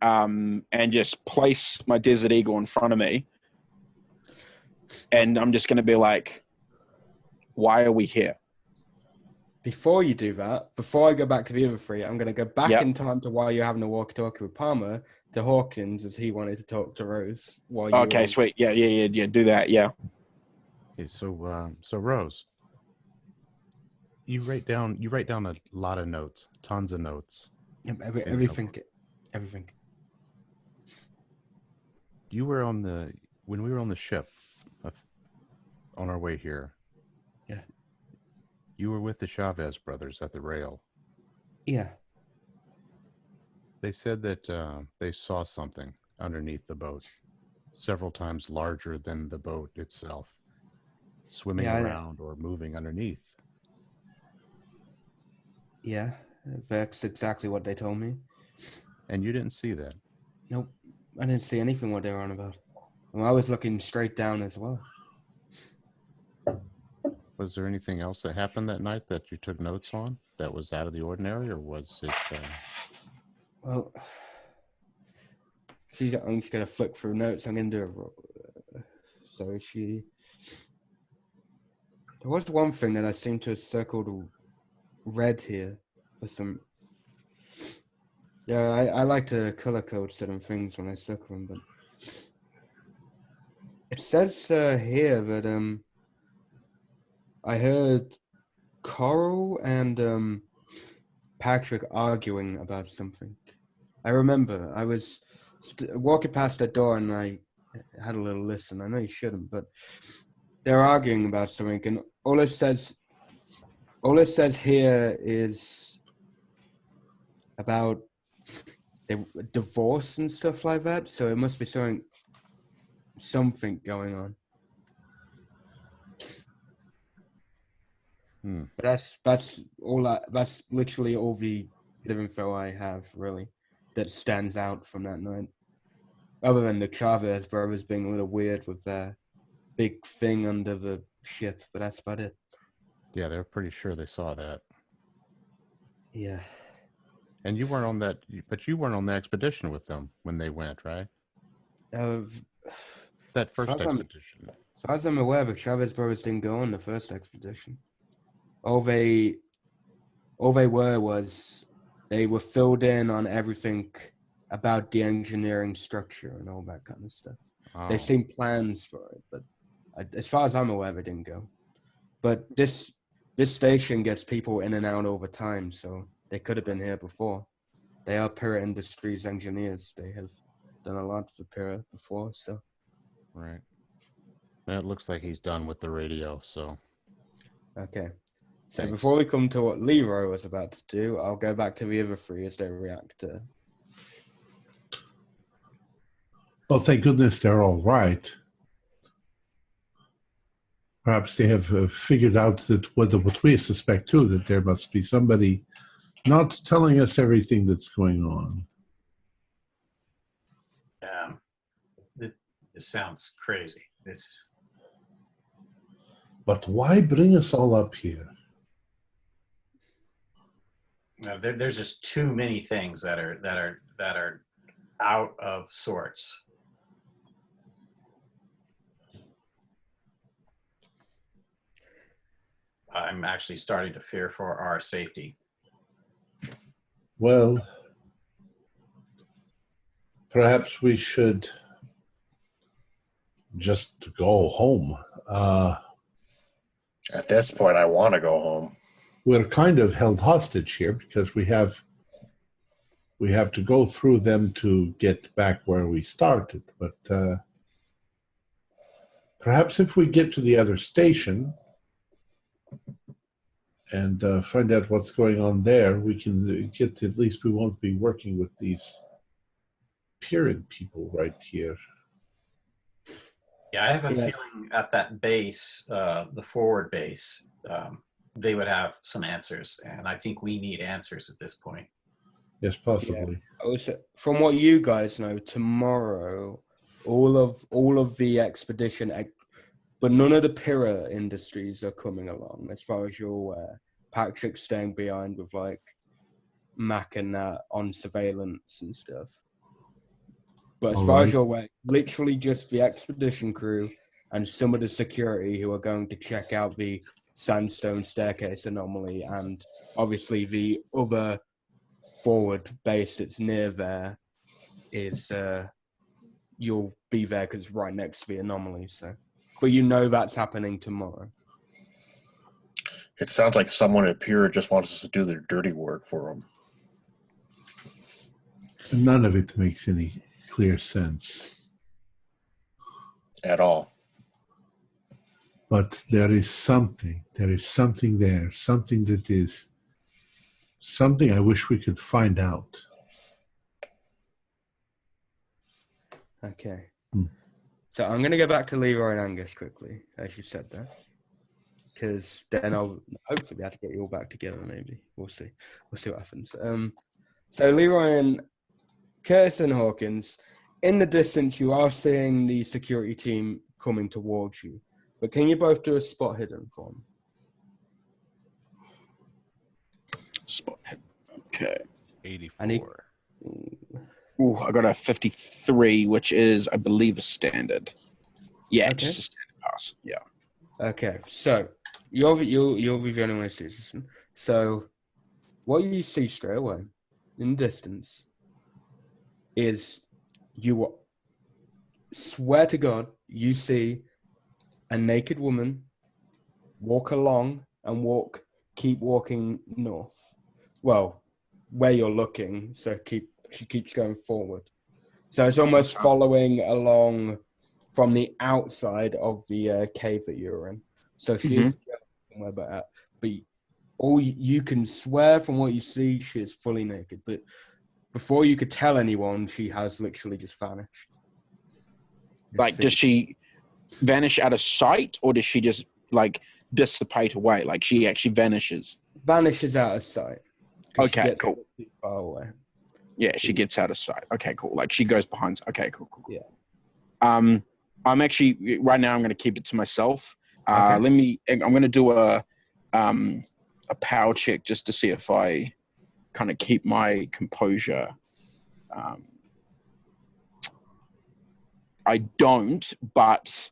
And just place my Desert Eagle in front of me. And I'm just going to be like, why are we here? Before you do that, before I go back to the other three, I'm going to go back in time to while you're having a walkie-talkie with Palmer to Hawkins as he wanted to talk to Rose. Okay, sweet. Yeah. Do that. Yeah. Okay, so Rose, you write down a lot of notes, tons of notes. Yep, everything. You were when we were on the ship, on our way here. Yeah. You were with the Chavez brothers at the rail. Yeah. They said that they saw something underneath the boat, several times larger than the boat itself, swimming around or moving underneath. Yeah, that's exactly what they told me. And you didn't see that? Nope. I didn't see anything what they were on about. Well, I was looking straight down as well. Was there anything else that happened that night that you took notes on that was out of the ordinary, or was it... Well, I'm just going to flick through notes. I'm going to do there was one thing that I seem to have circled red here for some... Yeah, I like to color code certain things when I circle them, but... It says here that I heard Coral and Patrick arguing about something. I remember I was walking past that door and I had a little listen. I know you shouldn't, but they're arguing about something, and all it says here is about divorce and stuff like that. So it must be something going on. But that's literally all the info I have, really, that stands out from that night. Other than the Chavez brothers being a little weird with their big thing under the ship, but that's about it. Yeah, they're pretty sure they saw that. Yeah. And you weren't on that, but you weren't on the expedition with them when they went, right? That first expedition. As far as I'm aware, the Chavez brothers didn't go on the first expedition. All they were was they were filled in on everything about the engineering structure and all that kind of stuff. Oh. They've seen plans for it, but as far as I'm aware, they didn't go. But this station gets people in and out all the time, so they could have been here before. They are Pyrrha Industries engineers. They have done a lot for Pyrrha before, so. Right. It looks like he's done with the radio, so. Okay. So Thanks. before we come to what Leroy was about to do, I'll go back to the other three as they react to. Well, thank goodness they're all right. Perhaps they have figured out that what we suspect too, that there must be somebody not telling us everything that's going on. This sounds crazy. But why bring us all up here? There's just too many things that are out of sorts. I'm actually starting to fear for our safety. Well, perhaps we should just go home. At this point, I want to go home. We're kind of held hostage here because we have to go through them to get back where we started. But perhaps if we get to the other station and find out what's going on there, we can get, at least we won't be working with these Piran people right here. Yeah, I have a feeling at that base, the forward base, they would have some answers, and I think we need answers at this point. Yes, possibly. Yeah. Also, from what you guys know, tomorrow, all of the expedition, but none of the Pyrrha Industries are coming along, as far as you're aware. Patrick's staying behind with like Mac and that on surveillance and stuff. But as far as you're aware, literally just the expedition crew and some of the security who are going to check out the sandstone staircase anomaly, and obviously the other forward base that's near there is you'll be there because it's right next to the anomaly. So, but you know that's happening tomorrow. It sounds like someone at Pyrrha just wants us to do their dirty work for them. None of it makes any clear sense At all. But there is something there, something that is something I wish we could find out. Okay. So I'm going to go back to Leroy and Angus quickly, as you said that. Because then I'll hopefully be able to get you all back together, maybe. We'll see. We'll see what happens. So Leroy and Curtis and Hawkins, in the distance, you are seeing the security team coming towards you. But can you both do a spot hidden for me? Spot hidden. Okay. 84. Ooh, I got a 53, which is, I believe, a standard. Yeah, Okay. just a standard pass. Yeah. Okay, so you'll be the only one who sees this. So what you see straight away in the distance is you swear to God you see a naked woman walk along and keep walking north. Well, where you're looking, so she keeps going forward. So it's almost following along from the outside of the cave that you're in. So she is somewhere but all you can swear from what you see, she is fully naked. But before you could tell anyone, she has literally just vanished. Like, does she vanish out of sight, or does she just, like, dissipate away? Like, she actually vanishes? Vanishes out of sight. Okay, cool. Too far away. Yeah, she gets out of sight. Okay, cool. Like, she goes behind. Okay, cool. Yeah. I'm actually, right now, I'm going to keep it to myself. Okay. I'm going to do a power check just to see if I kind of keep my composure. I don't, but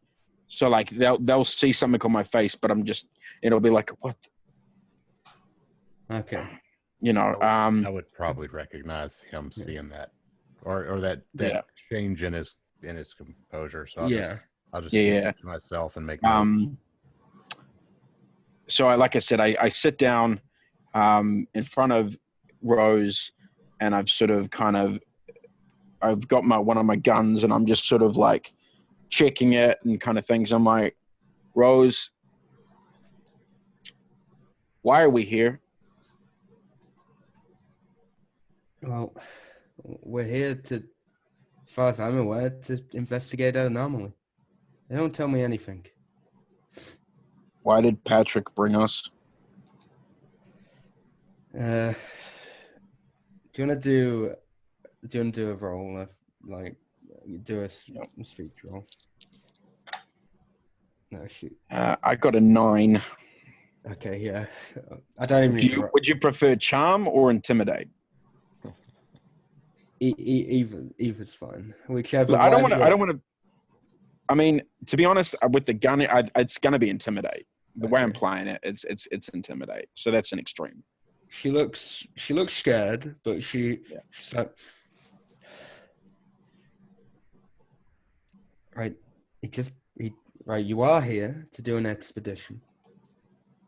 so like they'll see something on my face, but it'll be like, what? Okay. You know, I would probably recognize him seeing that, or that change in his composure. So I'll just keep it to myself and make notes. So like I said, I sit down in front of Rose, and I've got one of my guns, and I'm just sort of like checking it and kind of things. I'm like, Rose, why are we here? Well, we're here to, as far as I'm aware, to investigate that anomaly. They don't tell me anything. Why did Patrick bring us? Do you want to do a roll, like do a speech roll? No, shoot. I got a 9. Okay, yeah. I don't even. Would you prefer charm or intimidate? Either's fine. Whichever. I don't want to. I mean, to be honest, with the gun, it's going to be intimidate. The way I'm playing it, it's intimidate. So that's an extreme. She looks scared, but she's like, right. Right. You are here to do an expedition.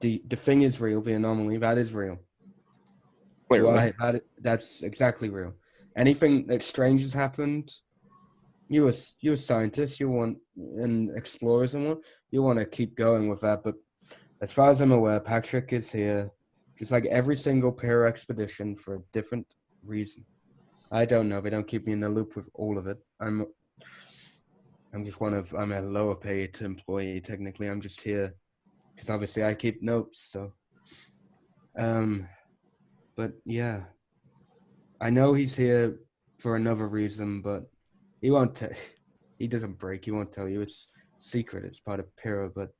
The thing is real. The anomaly that is real. Clearly. That's exactly real. Anything that strange has happened. You're a scientist. You want an explorer, someone. You want to keep going with that. But as far as I'm aware, Patrick is here, just like every single pair expedition, for a different reason. I don't know. They don't keep me in the loop with all of it. I'm a lower paid employee technically. I'm just here because obviously I keep notes. So, but yeah, I know he's here for another reason, but he won't tell. He doesn't break. He won't tell you. It's secret. It's part of Pyrrha. But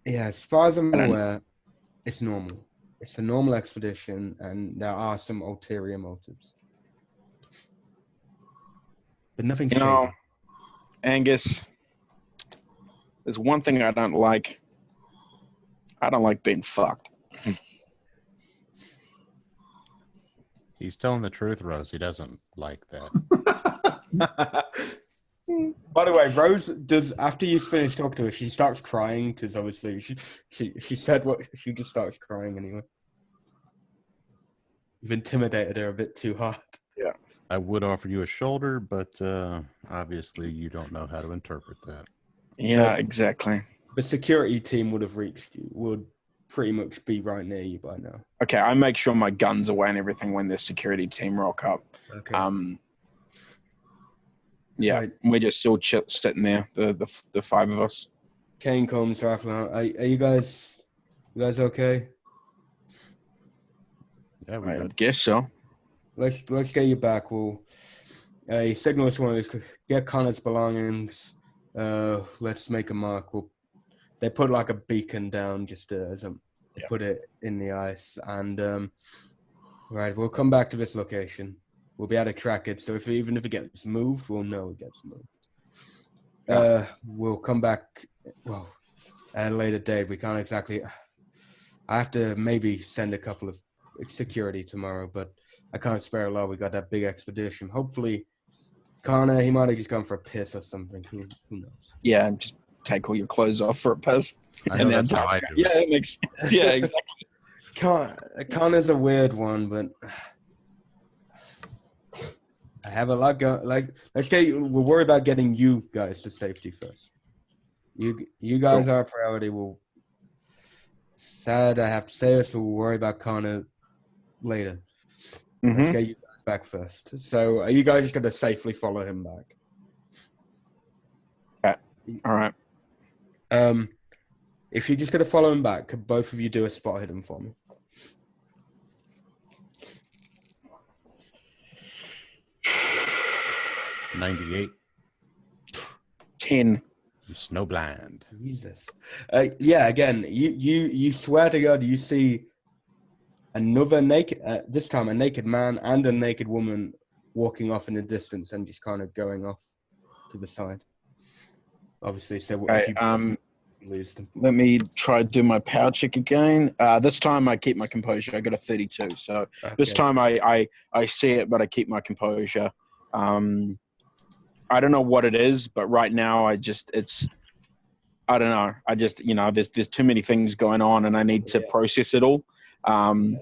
yeah, as far as I'm aware, it's normal. It's a normal expedition, and there are some ulterior motives, but nothing shady. You know, Angus, there's one thing I don't like. I don't like being fucked. He's telling the truth, Rose. He doesn't like that. By the way, Rose does, after you finish talking to her, she starts crying because obviously she said what she just starts crying anyway. You've intimidated her a bit too hard. Yeah. I would offer you a shoulder, but obviously you don't know how to interpret that. Yeah, exactly. The security team would have reached you, would pretty much be right near you by now. Okay, I make sure my gun's away and everything when the security team rock up. Okay. Yeah, right. We're just still sitting there, the 5 of us. Kane comes, Raflan. Are you guys okay? Yeah, I guess so. Let's get you back. We'll he signals one of these. Get Connor's belongings. Let's make a mark. They put like a beacon down just as put it in the ice, and right, we'll come back to this location. We'll be able to track it. So even if it gets moved, we'll know it gets moved. We'll come back. Well, at a later date. We can't exactly. I have to maybe send a couple of security tomorrow, but I can't spare a lot. We got that big expedition. Hopefully, Connor, he might have just gone for a piss or something. Who knows? Yeah, just take all your clothes off for a piss. And that's how I do it. Yeah, it makes. Yeah, exactly. Connor's a weird one, but I have a lot going. Like, we'll worry about getting you guys to safety first. You guys are a priority. Sad I have to say this, but we'll worry about Connor later. Mm-hmm. Let's get you guys back first. So, are you guys just going to safely follow him back? All right. If you're just going to follow him back, could both of you do a spot hidden for me? $98. 10. Snowblind. Jesus. Yeah. Again, you swear to God, you see another naked, this time a naked man and a naked woman walking off in the distance and just kind of going off to the side. Obviously, so if you lose them. Let me try to do my power check again. This time I keep my composure. I got a 32. So this time I see it, but I keep my composure. I don't know what it is, but right now I don't know. I just, there's too many things going on and I need to process it all. Do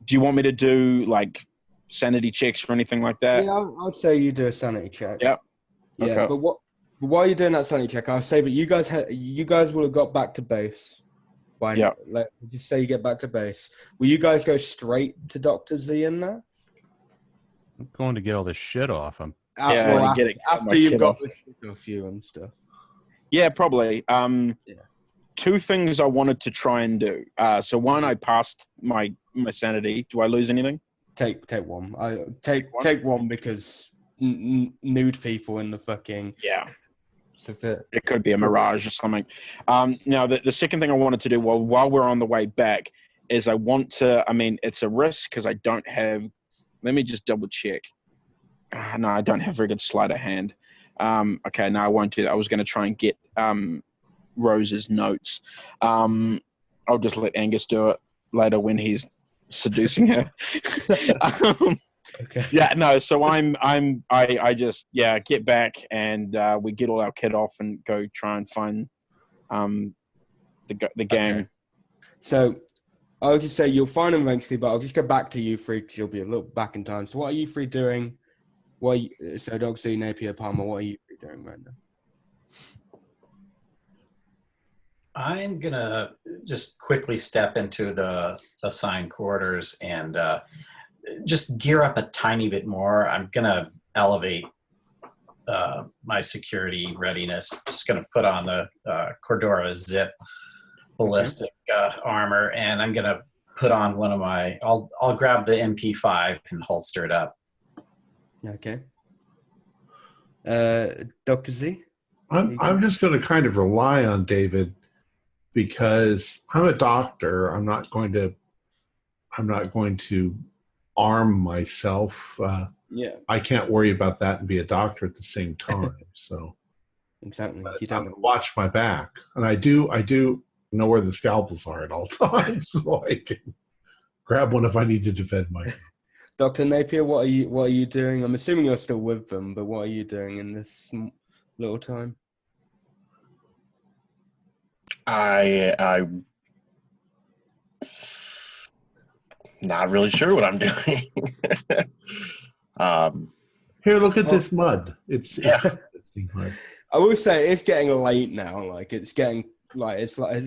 you want me to do like sanity checks or anything like that? Yeah, I'd say you do a sanity check. Yep. Yeah, Okay. but while you're doing that sanity check, I'll say that you guys will have got back to base by now. Like, just say you get back to base. Will you guys go straight to Dr. Z in there? I'm going to get all this shit off. After you've got the shit off you and stuff. Yeah, probably. Two things I wanted to try and do. So one, I passed my sanity. Do I lose anything? Take one. Take one because nude people in the fucking It could be a mirage or something. Now, the second thing I wanted to do while we're on the way back is I want to. I mean, it's a risk because I don't have. Let me just double check. No, I don't have very good sleight of hand. Okay, no, I won't do that. I was going to try and get Rose's notes. I'll just let Angus do it later when he's seducing her. Okay. Yeah, no. So I just get back and we get all our kit off and go try and find the gang. Okay. So I'll just say you'll find them eventually, but I'll just go back to you three because you'll be a little back in time. So what are you three doing? So Dog C, Napier, Palmer, what are you three doing right now? I'm gonna just quickly step into the assigned quarters and just gear up a tiny bit more. I'm gonna elevate my security readiness. Just gonna put on the Cordura Zip ballistic armor, and I'm gonna put on one of my. I'll grab the MP5 and holster it up. Okay. Dr. Z? I'm just going to kind of rely on David because I'm a doctor. I'm not going to arm myself. I can't worry about that and be a doctor at the same time. So exactly. I'm going to watch my back, and I do know where the scalpels are at all times, so I can grab one if I need to defend myself. Dr. Napier, what are you doing? I'm assuming you're still with them, but what are you doing in this little time? I'm not really sure what I'm doing. Here, look at this mud. It's mud. I will say it's getting late now. Like it's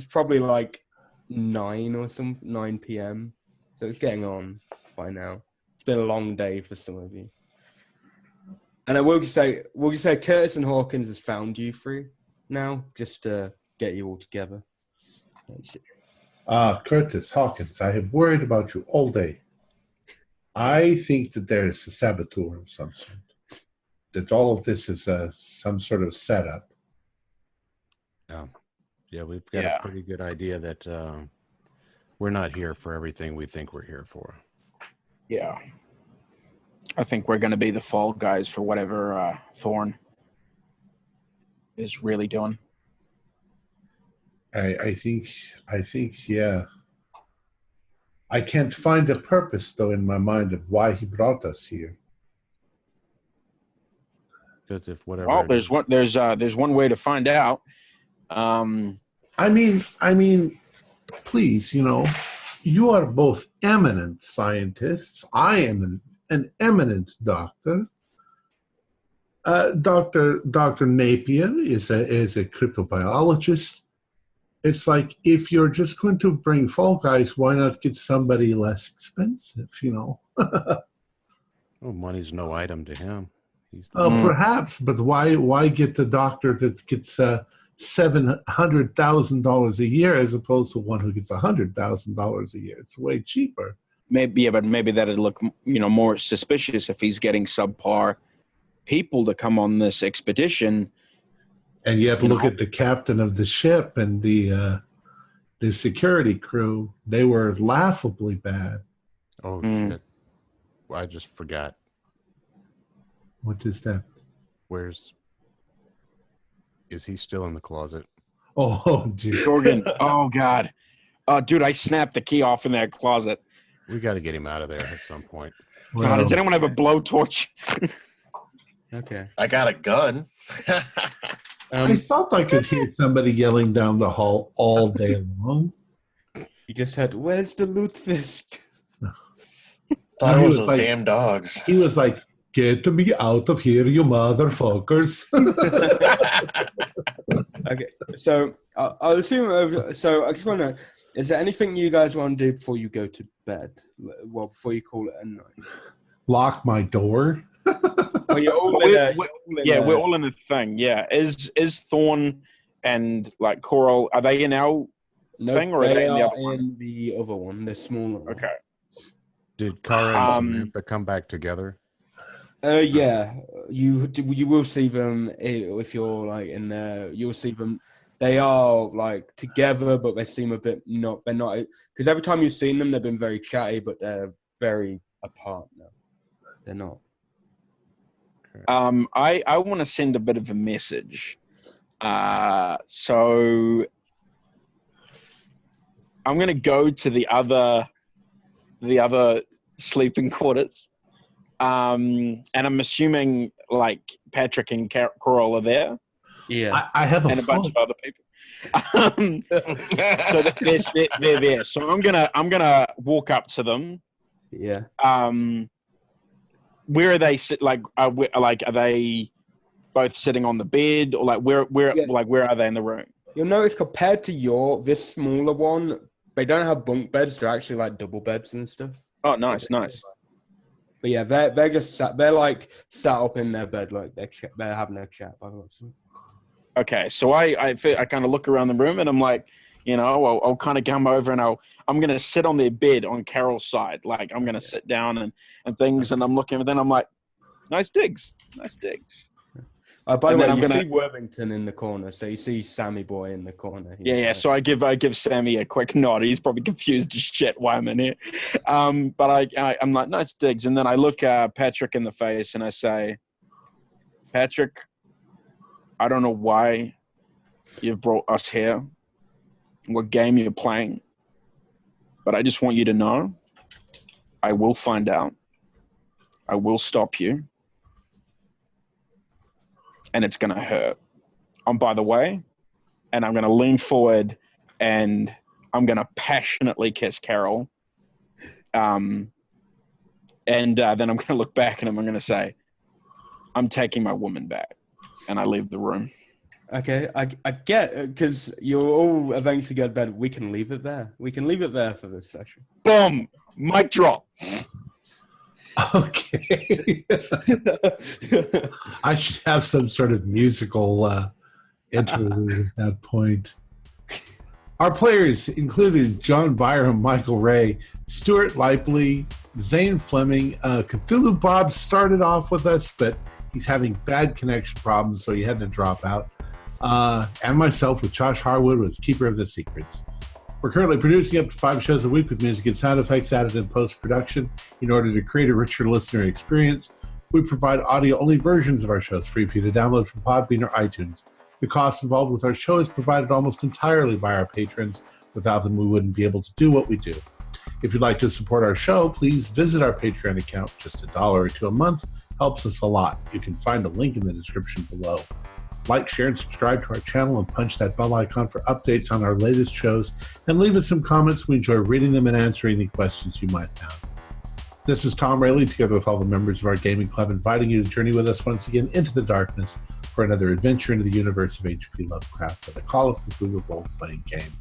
probably like 9 p.m. So it's getting on by now. It's been a long day for some of you. And I will just say Curtis and Hawkins has found you three now, just to get you all together. Curtis, Hawkins, I have worried about you all day. I think that there is a saboteur of some sort. That all of this is some sort of setup. Yeah, we've got a pretty good idea that we're not here for everything we think we're here for. Yeah. I think we're going to be the fall guys for whatever Thorn is really doing. I think, yeah. I can't find a purpose, though, in my mind of why he brought us here. Because if whatever. Well, there's one way to find out. I mean, please, you are both eminent scientists. I am an eminent doctor. Dr. Napier is a cryptobiologist. It's like, if you're just going to bring Fall Guys, why not get somebody less expensive, Oh, money's no item to him. Perhaps, but why get the doctor that gets $700,000 a year as opposed to one who gets $100,000 a year? It's way cheaper. Maybe that'd look, more suspicious if he's getting subpar people to come on this expedition. And you have to look at the captain of the ship and the the security crew, they were laughably bad. Oh, shit. Well, I just forgot. What is that? Is he still in the closet? Oh, dude. Jorgen. Oh, God. Oh, dude, I snapped the key off in that closet. We got to get him out of there at some point. God, does anyone have a blowtorch? Okay. I got a gun. I felt I could hear somebody yelling down the hall all day long. You just heard, "Where's the lutefisk?" Thought No, it he was was those like- damn dogs. He was like, "Get me out of here, you motherfuckers." Okay, so I'll assume. So I just want to know: is there anything you guys want to do before you go to bed? Well, before you call it a night. Lock my door. Well, you're all We're all in a thing. Yeah, is Thorn and like Coral, are they in our thing, or are they in the other one? in the other one, the smaller one. Okay. Did Kara and Samantha come back together? Yeah, you will see them if you're like in there. You'll see them. They are like together, but they seem a bit not. They're not, because every time you've seen them, they've been very chatty, but they're very apart now. They're not. I want to send a bit of a message. So I'm going to go to the other sleeping quarters. And I'm assuming like Patrick and Coral are there. Yeah. I have and a bunch of other people. So they're there. So I'm gonna walk up to them. Yeah. Where are they sit? Like, are they both sitting on the bed, or like where are they in the room? You'll notice compared to this smaller one, they don't have bunk beds. They're actually like double beds and stuff. Oh, nice. But yeah, they're just sat. They're like sat up in their bed, like they're having a chat. By the way. Okay, so I kind of look around the room and I'm like, I'll kind of come over and I'm gonna sit on their bed on Carol's side, like I'm gonna sit down and things, and I'm looking, and then I'm like, nice digs. By the way, you see Worthington in the corner, so you see Sammy Boy in the corner. Yeah. So I give Sammy a quick nod. He's probably confused as shit why I'm in here. But I'm like, nice digs, and then I look Patrick in the face and I say, Patrick, I don't know why you've brought us here, what game you're playing, but I just want you to know, I will find out. I will stop you. And it's going to hurt. By the way, and I'm going to lean forward and I'm going to passionately kiss Carol. And then I'm going to look back and I'm going to say, I'm taking my woman back. And I leave the room. Okay, I get it, because you're all eventually go to bed. We can leave it there. We can leave it there for this session. Boom! Mic drop. Okay. I should have some sort of musical interlude at that point. Our players included John Byram, Michael Ray, Stuart Lipley, Zane Fleming. Cthulhu Bob started off with us, but he's having bad connection problems, so he had to drop out. And myself, with Josh Harwood, was Keeper of the Secrets. We're currently producing up to 5 shows a week with music and sound effects added in post-production. In order to create a richer listener experience, we provide audio-only versions of our shows free for you to download from Podbean or iTunes. The cost involved with our show is provided almost entirely by our patrons. Without them, we wouldn't be able to do what we do. If you'd like to support our show, please visit our Patreon account. Just $1 or $2 a month helps us a lot. You can find a link in the description below. Like, share, and subscribe to our channel, and punch that bell icon for updates on our latest shows, and leave us some comments. We enjoy reading them and answering any questions you might have. This is Tom Rayleigh, together with all the members of our gaming club, inviting you to journey with us once again into the darkness for another adventure into the universe of H.P. Lovecraft for the Call of Cthulhu role-playing game.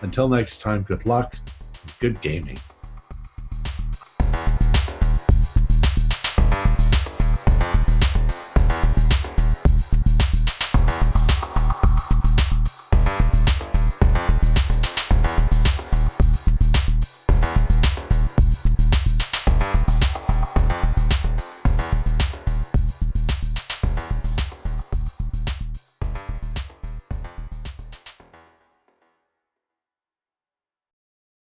Until next time, good luck and good gaming.